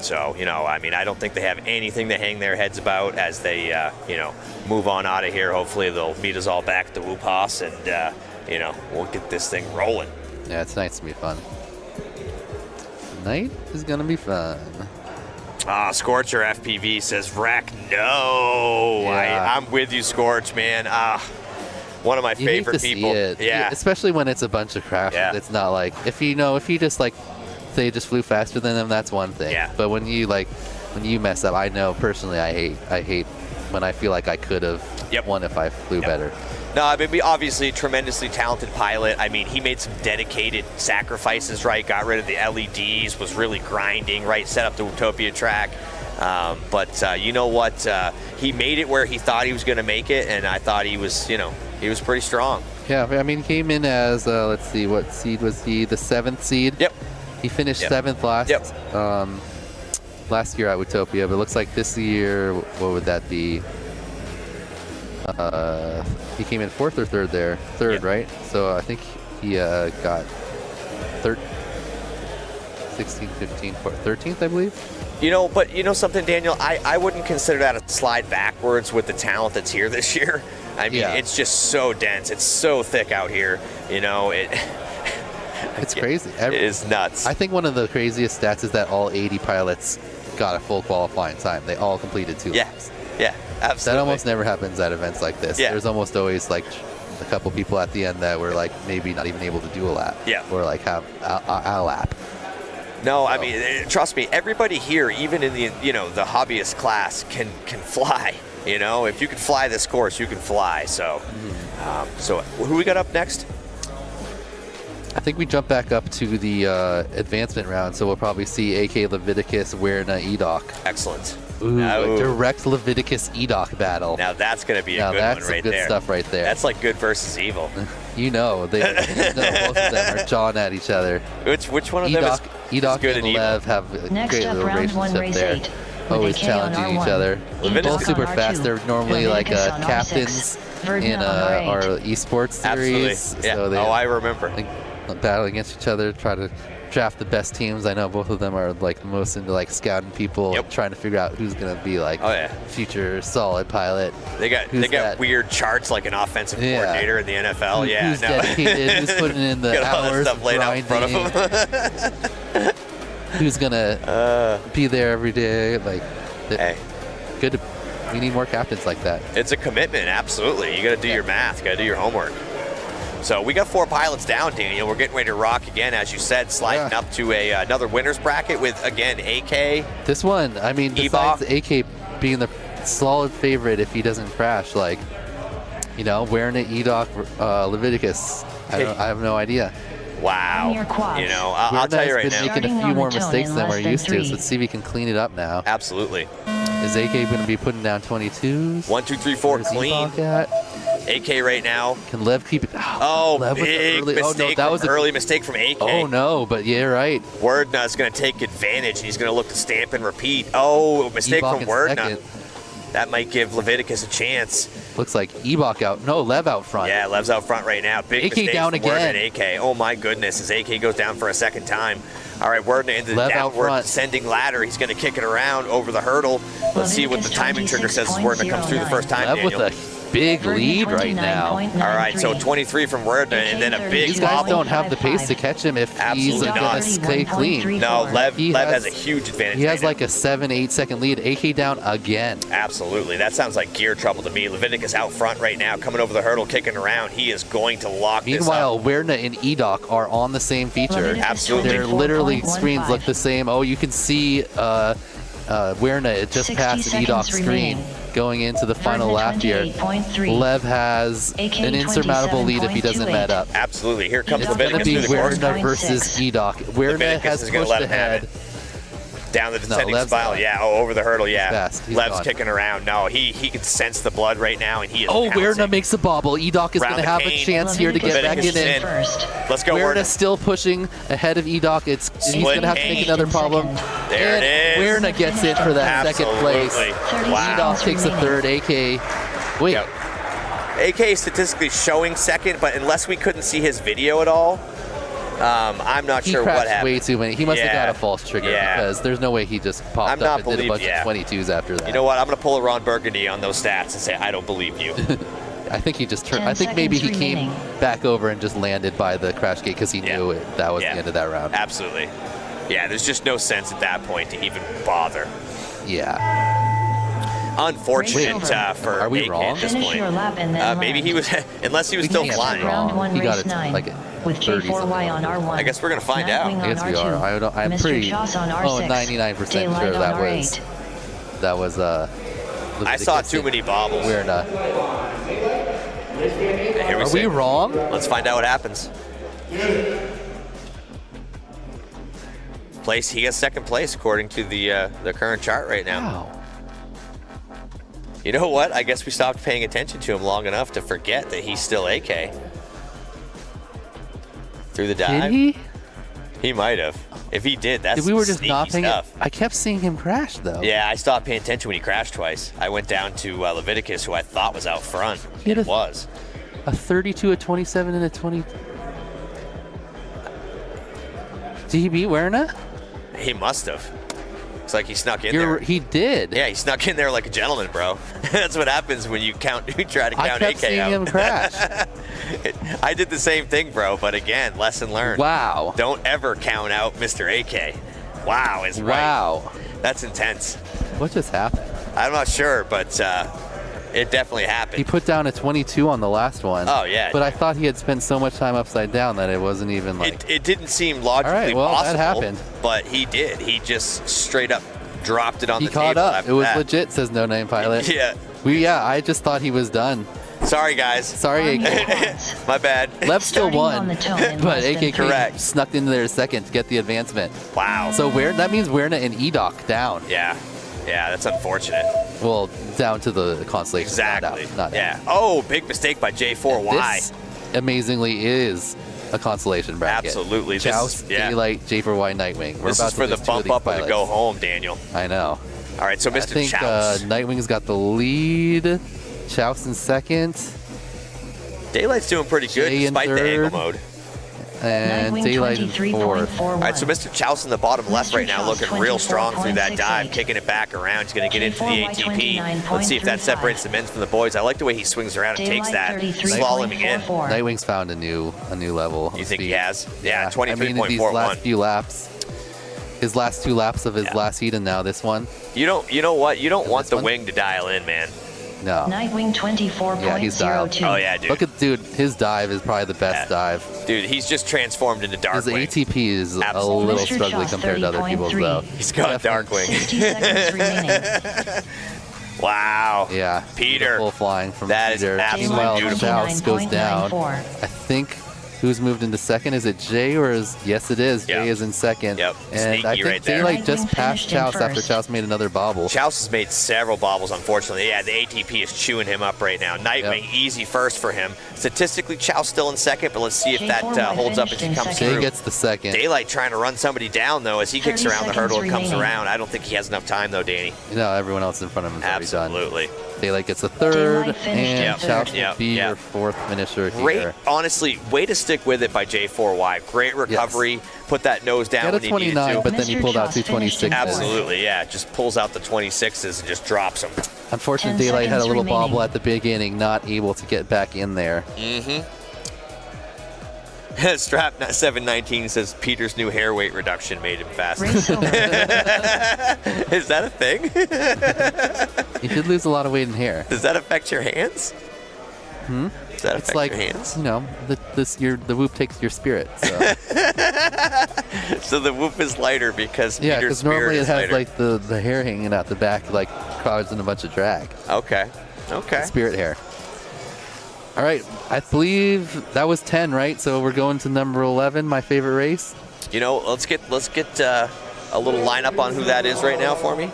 So, you know, I mean, I don't think they have anything to hang their heads about as they, you know, move on out of here. Hopefully they'll meet us all back at the Whoop House and, you know, we'll get this thing rolling. Yeah, tonight's gonna be fun. Tonight is gonna be fun. Scorcher FPV says, Wreck, no. Yeah. I'm with you, Scorch, man. One of my favorite people. See it. Yeah. Especially when it's a bunch of crashes. Yeah. It's not like, if you just like, say just flew faster than them, that's one thing. Yeah. But when you mess up, I know personally I hate when I feel like I could have won if I flew better. No, I mean, obviously, tremendously talented pilot. I mean, he made some dedicated sacrifices, right? Got rid of the LEDs, was really grinding, right? Set up the Whooptopia track. But you know what? He made it where he thought he was going to make it, and I thought he was, you know, he was pretty strong. Yeah, I mean, he came in as, let's see, what seed was he? The 7th seed? Yep. He finished 7th last last year at Whooptopia, but it looks like this year, what would that be? He came in 4th or 3rd there. 3rd, right? So I think he got 16, 15, 13th, I believe. You know, but you know something, Daniel? I wouldn't consider that a slide backwards with the talent that's here this year. I mean, it's just so dense. It's so thick out here. You know, it's crazy. It is nuts. I think one of the craziest stats is that all 80 pilots got a full qualifying time. They all completed 2 laps. Yeah, absolutely. That almost never happens at events like this. Yeah. There's almost always like a couple people at the end that were like maybe not even able to do a lap. Yeah. Or like have a lap. No, I mean, trust me, everybody here, even in the, you know, the hobbyist class can fly. You know, if you can fly this course, you can fly. So, so who we got up next? I think we jump back up to the advancement round, so we'll probably see AK Leviticus wearing an EDOC. Excellent. Ooh, a direct Leviticus EDOC battle. Now that's going to be a good one right there. That's good stuff right there. That's like good versus evil. You know, both of them are jawing at each other. Which one of them is good and and Lev have a great little relationship there. Always challenging each other. Both super fast. They're normally like captains in our esports series. Absolutely. Yeah. So they, I remember. Battle against each other, try to draft the best teams. I know both of them are like most into like scouting people, trying to figure out who's gonna be like future solid pilot. They got weird charts like an offensive coordinator in the NFL. Who's dedicated? Who's putting in the hours stuff laid out in front of them. Who's gonna be there every day? Like, good. We need more captains like that. It's a commitment, absolutely. You got to do your math. Got to do your homework. So we got 4 pilots down, Daniel. We're getting ready to rock again, as you said, sliding up to another winner's bracket with, again, AK. This one, I mean, besides AK being the solid favorite if he doesn't crash, like, you know, wearing an EDOC Leviticus, I have no idea. Wow. You know, I'll tell you right now. We've been making a few more mistakes than we're used to, so let's see if we can clean it up now. Absolutely. Is AK going to be putting down 22s? 1, 2, 3, 4, clean. AK right now. Can Lev keep it? Lev big mistake. Oh, no, that was an early mistake from AK. Oh, no, but yeah, right. Wordna is going to take advantage, and he's going to look to stamp and repeat. Oh, mistake from Wordna. That might give Leviticus a chance. Looks like Ebok out. No, Lev out front. Yeah, Lev's out front right now. Big AK mistake down from Word again. and AK. Oh my goodness, as AK goes down for a second time. All right, Word into the Lev out downward front. descending ladder. He's going to kick it around over the hurdle. Let's see what the timing trigger says as Word comes through the first time, Lev Daniel. with a big lead right now. All right, so 23 from Word and then a big These guys wobble. don't have the pace to catch him if he's Absolutely going not. to stay clean. No, Lev has has a huge advantage. He has right like a 7-8 second lead. AK down again. now. Absolutely. That sounds like gear trouble to me. Leviticus out front right now, coming over the hurdle, kicking around. He is going to lock this Meanwhile, up. Werna and Edok are on the same feature. Absolutely. They're literally screens look the same. Oh, you can see Werna just passed Edok's screen going into the final lap here. Lev has an insurmountable lead if he doesn't met up. Absolutely. Here comes It's going to Leviticus be through the course. Werna versus Edok. Werna Leviticus has is gonna pushed let him have ahead. it. Down the descending Lev's spiral, gone. yeah. Oh, over the hurdle, yeah. Fast. He's Lev's gone. kicking around. No, he can sense the blood right now, and he is Oh, pouncing. Werna makes a bobble. Edok is Round going to the have a cane. chance here to get back Leviticus in. is in. Let's go, Werna Werna. still pushing ahead of Edok. He's going to have to make cane. another problem. There and it is. Werna gets in for that second place. Absolutely. Wow. Edok takes a third. AK. Wait. Yep. AK is statistically showing second, but unless we couldn't see his video at all, I'm not He sure what crashed happened. way too many. He must have got a false trigger because there's no way he just popped I'm not up and did a bunch believe- yeah. of 22s after that. You know what? I'm going to pull a Ron Burgundy on those stats and say, I don't believe you. I think he just turned. 10 I think maybe he seconds came remaining. back over and just landed by the crash gate because he knew that was Yeah. the end of that round. Absolutely. Yeah, there's just no sense at that point to even bother. Yeah. Unfortunate for Are we AK wrong? at this Finish point. your lap and then Maybe land. he was, unless he was We still can't flying. get Round one, He got race it 9, like with 30 J4Y on something. R1. I guess we're gonna find out. Nightwing I guess on we R2. are. I'm Mr. pretty. Choss on R6. 99% Daylight sure on that R8. was. I saw too many bobbles. We're not. Here we Are sit. we wrong? Let's find out what happens. He has second place according to the current chart right now. Wow. You know what? I guess we stopped paying attention to him long enough to forget that he's still AK. Through the dive. Did he? He might have. If he did, that's We were just sneaky not paying. stuff. I kept seeing him crash though. Yeah, I stopped paying attention when he crashed twice. I went down to Leviticus, who I thought was out front. He had It was. A 32, a 27, and a 20. Did he beat Werna? He must have. It's like he snuck in there. He did. Yeah, he snuck in there like a gentleman, bro. That's what happens when you try to count I kept AK seeing out. him crash. I did the same thing, bro. But again, lesson learned. Wow. Don't ever count out Mr. AK. Wow is right. Wow. That's intense. What just happened? I'm not sure, but it definitely happened. He put down a 22 on the last one. Oh, yeah. But I thought he had spent so much time upside down that it wasn't even like. It didn't seem logically All right, well, possible. that happened. But he did. He just straight up dropped it on He the caught table. up. after It was that. legit, says No Name Pilot. Yeah. I just thought he was done. Sorry, guys. Sorry, AK. My bad. Lev still Starting won, on the tone in but less than AK Correct. snuck into there second to get the advancement. Wow. So that means Werna and Edok down. Yeah. Yeah, that's unfortunate. Well, down to the constellation. Exactly. Not yeah. down. Oh, big mistake by J4Y. This, amazingly, is a consolation bracket. Absolutely. This Joust, is- yeah. Daylight, J4Y, Nightwing. We're This about is for to the lose two of bump these up or the pilots. go home, Daniel. I know. All right, so I Mr. think Chouse. Nightwing's got the lead. Chouse in second. Daylight's doing pretty good Jay in despite the angle third. mode. And Nightwing Daylight in 23.41. fourth. All right, so Mr. Chouse in the bottom left Mr. right now Chouse, looking real strong through that dive, 24.68. kicking it back around. He's going to get into the J4Y ATP. Let's see if that 29.35. separates the men's from the boys. I like the way he swings around and takes that, Daylight slaloming in. 33.44. Nightwing's found a new level. of You think he speed. has? Yeah, I mean, in these 23.41. last few laps, his last two laps of his Yeah. last heat, and now this one. You know what? You don't want this the one? wing to dial in, man. No. Nightwing 24.02. Yeah, he's dialed. Oh yeah, dude. Look at his dive is probably the best dive. Dude, he's just transformed into His Darkwing. ATP is Absolutely. a little Mr. struggling Choss, compared to other people's 30.3. though. He's got Definitely. Darkwing. 60 seconds remaining. Wow. Yeah. Peter. Full flying from That is Peter. absolutely Meanwhile, beautiful. Chouse goes down. 99.94. I think Who's moved into second? Is it Jay or is... Yes, it is. Yep. Jay is in second. Yep. And Sneaky I think right there. Daylight just Nightwing passed finished in Chouse after first. Chouse made another bobble. Chouse has made several bobbles, unfortunately. Yeah, the ATP is chewing him up right now. Nightwing, Yep. easy first for him. Statistically, Chouse still in second, but let's see if that J4 holds up as he finished in comes second. Jay through. gets the second. Daylight trying to run somebody down, though, as he kicks 30 around the hurdle and seconds comes remaining. around. I don't think he has enough time, though, Danny. No, everyone else in front of him is already done. Absolutely. Daylight gets a third, Daylight finished and in Chouse third. will Yep, be yep. your fourth finisher Great, here. honestly, way to stick with it by J4Y. Great recovery. Put that nose down He had when a he needed 29, to. but then he Mr. pulled out Chouse two finished in 26s. fourth. Absolutely, yeah. Just pulls out the 26s and just drops them. Unfortunately, 10 Daylight had a seconds little remaining. bobble at the beginning, not able to get back in there. Strap 719 says Peter's new hair weight reduction made him faster. Race over. Is that a thing? He did lose a lot of weight in hair. Does that affect your hands? Does that It's affect like, your hands? you know, the Whoop takes your spirit. So. So the Whoop is lighter because Yeah, Peter's because spirit normally it is has lighter. like the hair hanging out the back, like causing a bunch of drag. Okay. Okay. Spirit hair. All right, I believe that was 10, right? So we're going to number 11, my favorite race. You know, let's get a little lineup on who that is right now for me.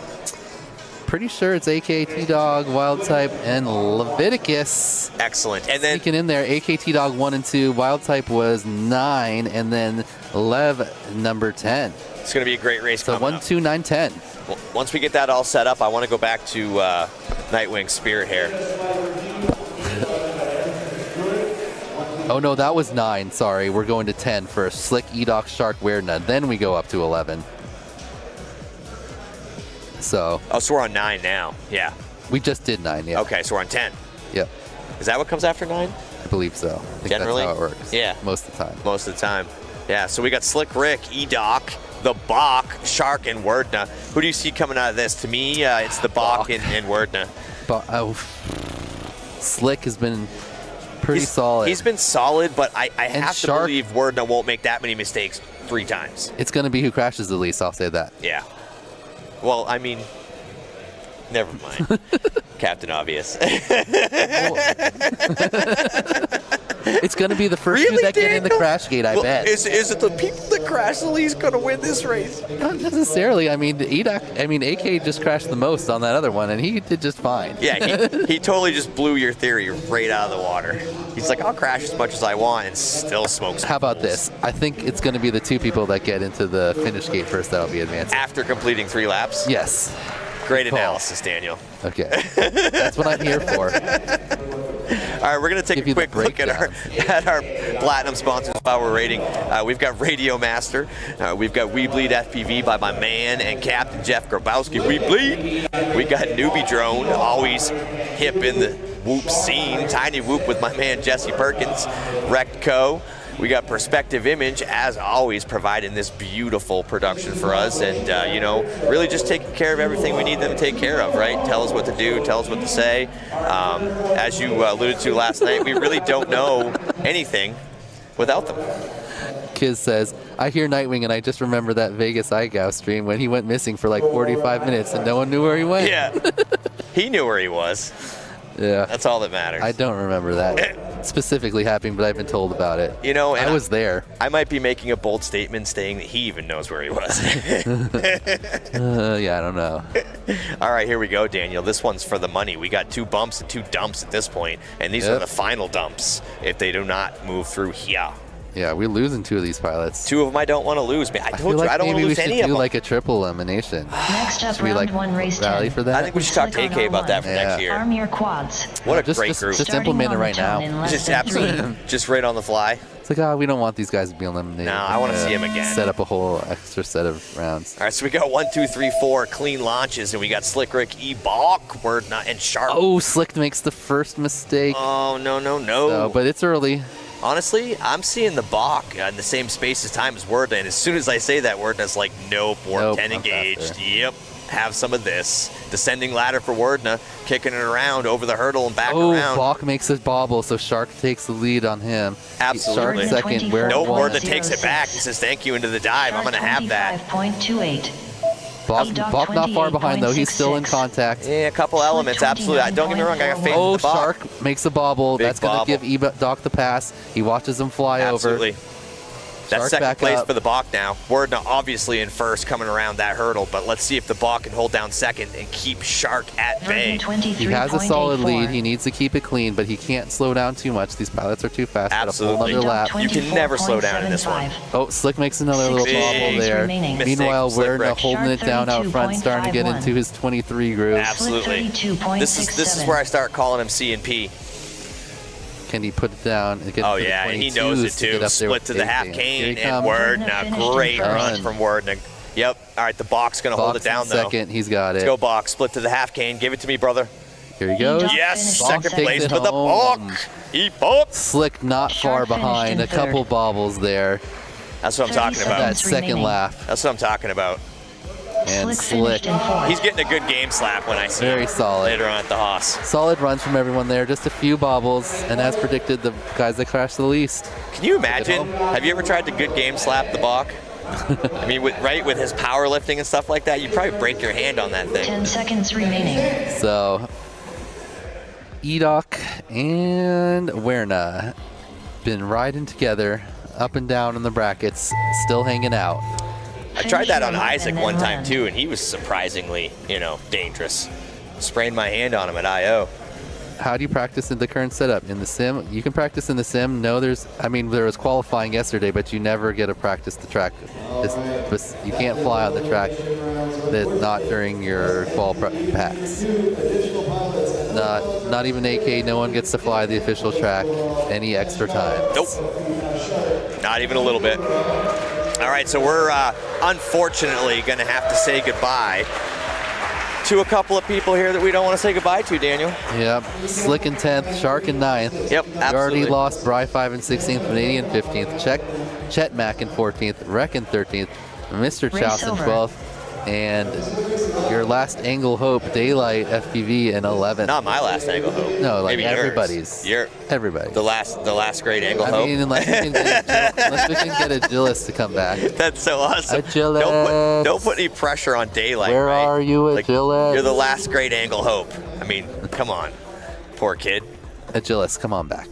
Pretty sure it's AKT Dog, Wild Type, and Leviticus. Excellent. And then Sneaking in there, AKT Dog 1 and 2, Wild Type was 9, and then Lev number 10. it's going to be a great race So coming 1, up. 2, 9, 10. Well, once we get that all set up, I want to go back to Nightwing Spirit Hair. Oh no, that was 9. Sorry, we're going to 10 first. Slick, Edoc, Shark, Weirdna. Then we go up to 11. So Oh, so we're on 9 now. Yeah. we just did 9. Yeah. Okay, so we're on 10. Yep. Is that what comes after 9? I believe so. I think Generally? that's how it works. Yeah. Most of the time. Most of the time. Yeah, so we got Slick Rick, Edoc, the Bach, Shark, and Wordna. Who do you see coming out of this? To me, it's the Bach and Wordna. But Slick has been pretty solid. He's been solid, but I have to Shark- believe Wordna won't make that many mistakes 3 times. It's going to be who crashes the least, I'll say that. Yeah. Well, I mean, never mind. Captain Obvious. It's going to be the first Really, two that get in the Daniel? crash gate, I Well, bet. Is it the people that crash the least going to win this race? Not necessarily. I mean, AK just crashed the most on that other one, and he did just fine. Yeah, he totally just blew your theory right out of the water. He's like, I'll crash as much as I want and still smoke some How about fools. this? I think it's going to be the 2 people that get into the finish gate first that'll be advancing. After completing 3 laps? Yes. Great Call. analysis, Daniel. Okay. That's what I'm here for. All right, we're going to take Give a you the quick look at our platinum sponsors while we're rating. We've got Radio Master. We've got We Bleed FPV by my man and Captain Jeff Grabowski. We Bleed. We got Newbie Drone, always hip in the Whoop scene. Tiny Whoop with my man Jesse Perkins. Wrecked Co. We got Perspective Image, as always, providing this beautiful production for us, and really just taking care of everything we need them to take care of, right? Tell us what to do, tell us what to say. As you alluded to last night, we really don't know anything without them. Kiz says, I hear Nightwing and I just remember that Vegas iGow stream when he went missing for like 45 minutes and no one knew where he went. Yeah, he knew where he was. Yeah. That's all that matters. I don't remember that specifically happening, but I've been told about it. You know, and I was there. I might be making a bold statement saying that he even knows where he was. Yeah, I don't know. All right, here we go, Daniel. This one's for the money. We got 2 bumps and 2 dumps at this point, and these are Yep. the final dumps if they do not move through here. Yeah, we're losing 2 of these pilots. 2 of them I don't want to lose. Man, I I told feel you like I don't want maybe to we lose should any of do them. like a triple elimination. Next up, Should we round like 1, race rally 10. for that? I think we should talk to Click on AK about that for R1. next Yeah. year. Arm your quads. What a Just- great just- group. just Starting implement it on right the turn now. in less Just than absolutely, 3. just right on the fly. It's like, we don't want these guys to be eliminated. No, I wanna see 'em again. Set up a whole extra set of rounds. All right, so we got 1, 2, 3, 4 clean launches, and we got Slick Rick, E-Balk, Wordna, and Sharp. Oh, Slick makes the first mistake. Oh, no. So, but it's early. Honestly, I'm seeing the Bach in the same space as time as Wordna, and as soon as I say that, Wordna's like, nope, warp Nope, 10 I'm engaged. faster. Yep, have some of this. Descending ladder for Wordna, kicking it around over the hurdle and back Oh, around. Bach makes a bobble, so Shark takes the lead on him. Absolutely. Shark second, where Nope, One, Wordna takes it back. He says, thank you into the dive. I'm going to have that. 25.28. Bach not far behind, though. He's still in contact. Yeah, a couple elements, absolutely. Don't get me wrong, I got faith in the Bach. Shark makes a bobble. That's going to give E-Doc the pass. He watches him fly Absolutely. over. That's second place for the Bach now. Word obviously in first coming around that hurdle, but let's see if the Bach can hold down second and keep Shark at bay. He has a solid lead. He needs to keep it clean, but he can't slow down too much. These pilots are too fast. Absolutely. Another lap. You can never slow down in this one. Oh, Slick makes another little bobble there. Meanwhile, Werner holding it down out front, starting to get into his 23 groove. Absolutely. This is where I start calling him C and P. Can he put it down? And get oh, yeah, and he knows it too. Split to the half cane, and Werdna, great run from Werdna. Yep. All right, the Bach's going to hold it down, though. Second, he's got it. Let's go, Bach. Split to the half cane. Give it to me, brother. Here he goes. Yes, second place for the Bach. He booked. Slick not far behind. A couple bobbles there. That's what I'm talking about. That second lap. That's what I'm talking about. And Slick. He's getting a good game slap when I see him later on at the Haas. Solid runs from everyone there. Just a few bobbles. And as predicted, the guys that crashed the least. Can you imagine? Have you ever tried to good game slap the Bach? I mean, with his powerlifting and stuff like that, you'd probably break your hand on that thing. 10 seconds remaining. So, E-Doc and Werner been riding together up and down in the brackets, still hanging out. I tried that on Isaac one time too, and he was surprisingly, dangerous. Sprained my hand on him at I.O. How do you practice in the current setup? In the sim? You can practice in the sim. No, there was qualifying yesterday, but you never get to practice the track. You can't fly on the track not during your qual pass. Not even AK, no one gets to fly the official track any extra time. Nope. Not even a little bit. All right, so we're unfortunately going to have to say goodbye to a couple of people here that we don't want to say goodbye to, Daniel. Yep. Slick in 10th, Shark in 9th. Yep, absolutely. You already lost Bry 5 in 16th, Vanadian 15th, Chet Mack in 14th, Rec in 13th, Mr. Chouse in 12th, and your last Angle Hope, Daylight FPV in 11th. Not my last Angle Hope. No, like maybe everybody's. Everybody. The last great Angle Hope. I mean, unless we can get Agilist to come back. That's so awesome. Agilist. Don't put any pressure on Daylight. Where are you, Agilist? You're the last great Angle Hope. I mean, come on. Poor kid. Agilist, come on back.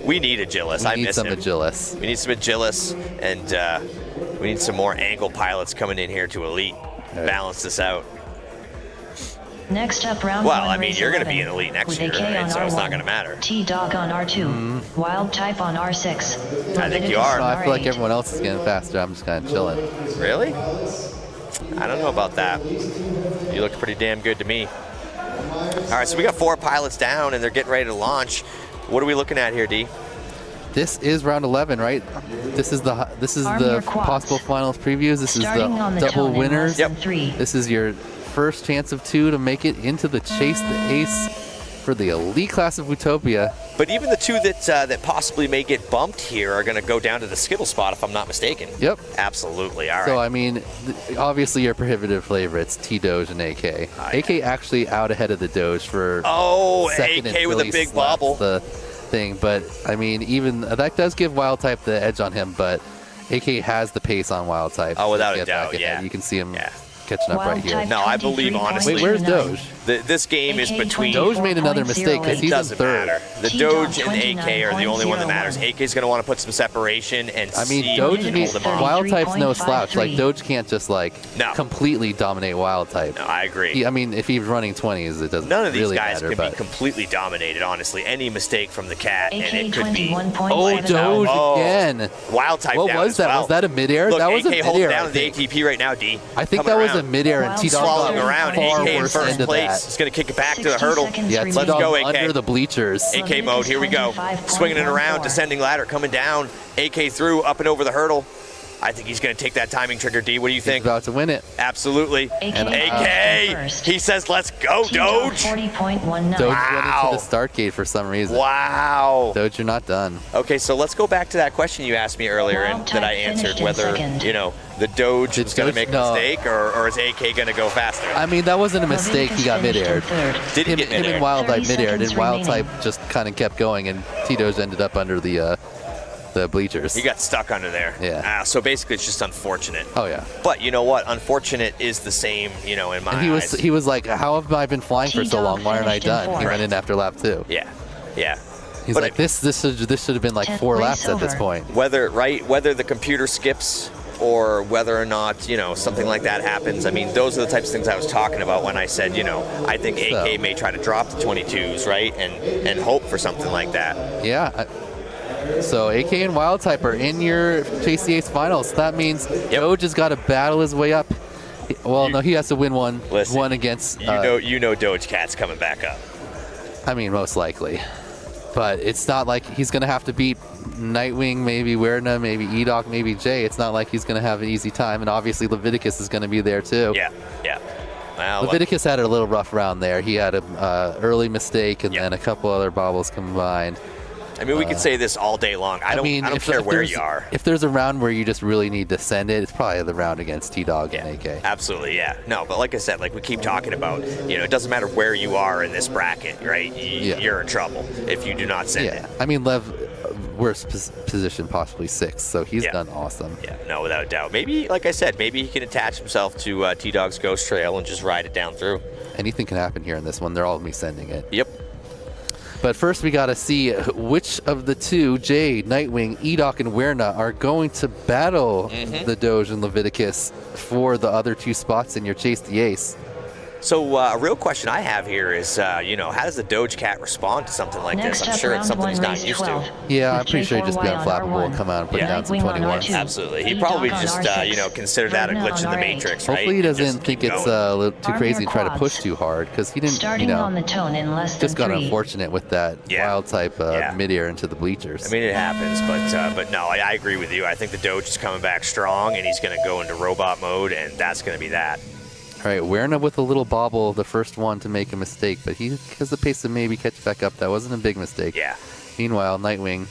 We need Agilist. I miss him. We need some Agilist. We need some Agilist, and we need some more Angle pilots coming in here to Elite. Balance this out. Next up, round well, one, I mean, you're going to be in Elite next year, right? So it's not going to matter. T-Dog on R2, Wild Type on R6. I think you are. No, I feel like everyone else is getting faster. I'm just kind of chilling. Really? I don't know about that. You look pretty damn good to me. All right, so we got 4 pilots down, and they're getting ready to launch. What are we looking at here, D? This is round 11, right? This is the possible finals previews. This is the double winners. Yep. This is your first chance of 2 to make it into the Chase the Ace for the Elite class of Whooptopia. But even the 2 that possibly may get bumped here are going to go down to the Skittle spot, if I'm not mistaken. Yep. Absolutely. All right. So, I mean, obviously your prohibitive favorites, T-Doge and AK. AK actually out ahead of the Doge for second AK with a big bobble. The thing, but I mean, even that does give Wild Type the edge on him, but AK has the pace on Wild Type. Oh, without a doubt, yeah. You can see him catching up right here. No, I believe honestly. Wait, where's Doge? This game is between. Doge made another mistake because he's in third. Matter. The Doge and AK are the only one that matters. AK is going to want to put some separation and see Doge if he can hold him off. Wild Type's no slouch. Like Doge can't just completely dominate Wild Type. No, I agree. I mean, if he's running 20s, it doesn't. None of these really guys matter, can be completely dominated. Honestly, any mistake from the cat and it could be. Doge again. Wild Type. What was that? Was that a midair? Look, that was AK a midair. holding down the ATP right now, D. I think that was a midair, and T-Dog swallowing around. AK in worse first place. He's going to kick it back to the hurdle. Yeah, let's go, AK. Under the bleachers. AK mode, here we go. Swinging it around, descending ladder, coming down. AK through, up and over the hurdle. I think he's going to take that timing trigger, D. What do you think? He's about to win it. Absolutely. And AK, he says, let's go, Doge. Doge went into the start gate for some reason. Wow. Doge, you're not done. Okay, so let's go back to that question you asked me earlier and that I answered, whether, the Doge is going to make a mistake or is AK going to go faster? I mean, that wasn't a mistake. He got mid-aired. Did he get mid-aired? Him and Wild Type mid-aired, and Wild Type just kind of kept going, and T-Doge ended up under the the bleachers. He got stuck under there. Yeah. So basically, it's just unfortunate. Oh yeah. But you know what? Unfortunate is the same, in my eyes. He was like, how have I been flying for so long? Why aren't I T-Dog done? finished He in went in after lap 2. Yeah. He's But like, this should have been like 4 10th laps race at this over. point. Whether the computer skips or whether or not, something like that happens. I mean, those are the types of things I was talking about when I said, I think AK may try to drop the 22s, right? And hope for something like that. Yeah. So AK and Wild Type are in your Chase the Ace finals. That means Doge has got to battle his way up. Well, no, he has to win one against. Doge Cat's coming back up. I mean, most likely. But it's not like he's going to have to beat Nightwing, maybe Werna, maybe Edoc, maybe Jay. It's not like he's going to have an easy time. And obviously Leviticus is going to be there too. Yeah. Well, Leviticus had a little rough round there. He had an early mistake and then a couple other bobbles combined. I mean, we could say this all day long. I don't care where you are. If there's a round where you just really need to send it, it's probably the round against T-Dog and AK. Absolutely, yeah. No, but like I said, like we keep talking about, it doesn't matter where you are in this bracket, right? You're in trouble if you do not send it. I mean, Lev, worst position, possibly 6th, so he's done awesome. Yeah, no, without a doubt. Maybe, like I said, maybe he can attach himself to T-Dog's Ghost Trail and just ride it down through. Anything can happen here in this one. They're all going to be sending it. Yep. But first, we got to see which of the two, Jay, Nightwing, Edoc, and Werna, are going to battle the Doge and Leviticus for the other 2 spots in your Chase the Ace. So a real question I have here is, how does the Doge Cat respond to something like this? I'm sure it's something he's not used to. Yeah, I'm pretty sure he'd just be unflappable and come out and put down some 21s. Absolutely. He'd probably just, consider that a glitch in the Matrix, right? Hopefully he doesn't think it's a little too crazy to try to push too hard, because he didn't, just got unfortunate with that Wild Type mid-air into the bleachers. I mean, it happens, but no, I agree with you. I think the Doge is coming back strong, and he's going to go into robot mode, and that's going to be that. All right, Werna with a little bobble, the first one to make a mistake, but he has the pace to maybe catch back up. That wasn't a big mistake. Yeah. Meanwhile, Nightwing.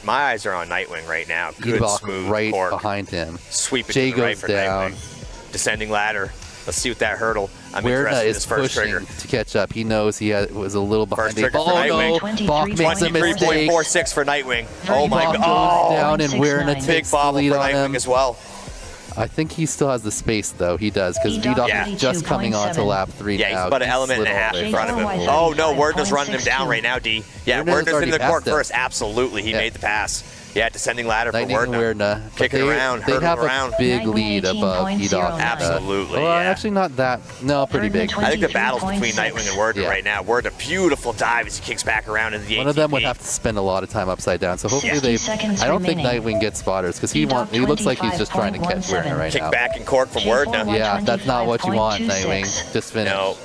My eyes are on Nightwing right now. Good, smooth right cork. behind him. Sweep it Jay to the right goes for down. Nightwing. Descending ladder. Let's see what that hurdle. I'm Werna interested in is this first pushing trigger. to catch up. He knows he was a little behind. First trigger for Nightwing. Bach makes a mistake. 23.46 for Nightwing. Oh my Bach God. goes down, and Werna Big takes the bobble lead for on Nightwing him. as well. I think he still has the space, though. He does, because Edoc is just coming on to lap 3 now. Yeah, he's about an element and a half in front of him. Oh, no, Werner's running him down right now, D. Yeah, Werner's in the court first. Absolutely, he made the pass. Yeah, descending ladder for Werner. Kicking around, they have around. a big lead above Edoc. Absolutely, well, actually not that. No, pretty big. I think the battle's between Nightwing and Werner right now. Werner, beautiful dive as he kicks back around into the ATP. One of them would have to spend a lot of time upside down, so hopefully I don't think Nightwing gets spotters, because he looks like he's just trying to catch Werner right now. Kick back and cork from Werner. Yeah, that's not what you want, Nightwing. Just finish. No.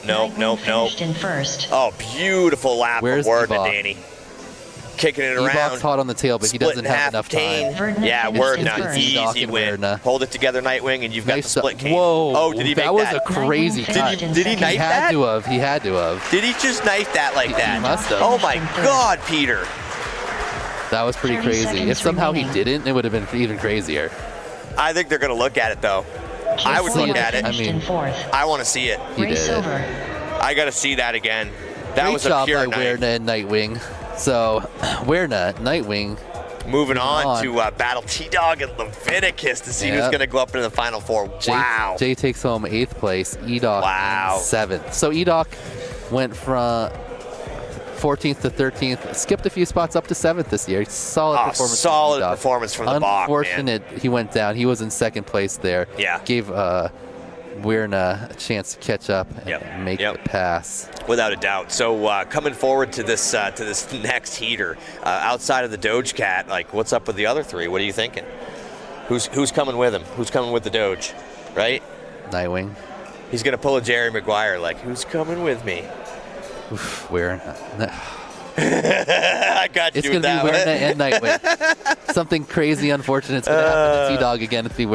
Oh, beautiful lap from Werner, Danny. Kicking it around. Eboc's hot on the tail, but he doesn't have enough time. Yeah, Werner, easy win. Hold it together, Nightwing, and you've got the split cane. Whoa, oh, did he make that? That was a crazy cut. Did he knife that? He had to have. Did he just knife that like that? He must have. Oh my God, Peter. That was pretty crazy. If somehow he didn't, it would have been even crazier. I think they're going to look at it, though. I would look at it. I mean, I want to see it. He did. I got to see that again. That was a pure knife. Werner and Nightwing. So, Werner, Nightwing. Moving on to battle T-Dog and Leviticus to see who's going to go up into the Final Four. Wow. Jay takes home 8th place. Edoc 7th. So, Edoc went from 14th to 13th, skipped a few spots up to 7th this year. Solid performance. Solid performance from the Bach, Unfortunate he went down. He was in 2nd place there. Yeah. Gave Werner a chance to catch up and make the pass. Without a doubt. So coming forward to this next heater, outside of the Doge Cat, like what's up with the other 3? What are you thinking? Who's coming with him? Who's coming with the Doge? Right? Nightwing. He's gonna pull a Jerry Maguire, like who's coming with me? Werner. I got you. It's gonna be Werner and Nightwing. Something crazy, unfortunate is gonna happen to T-Dog again if he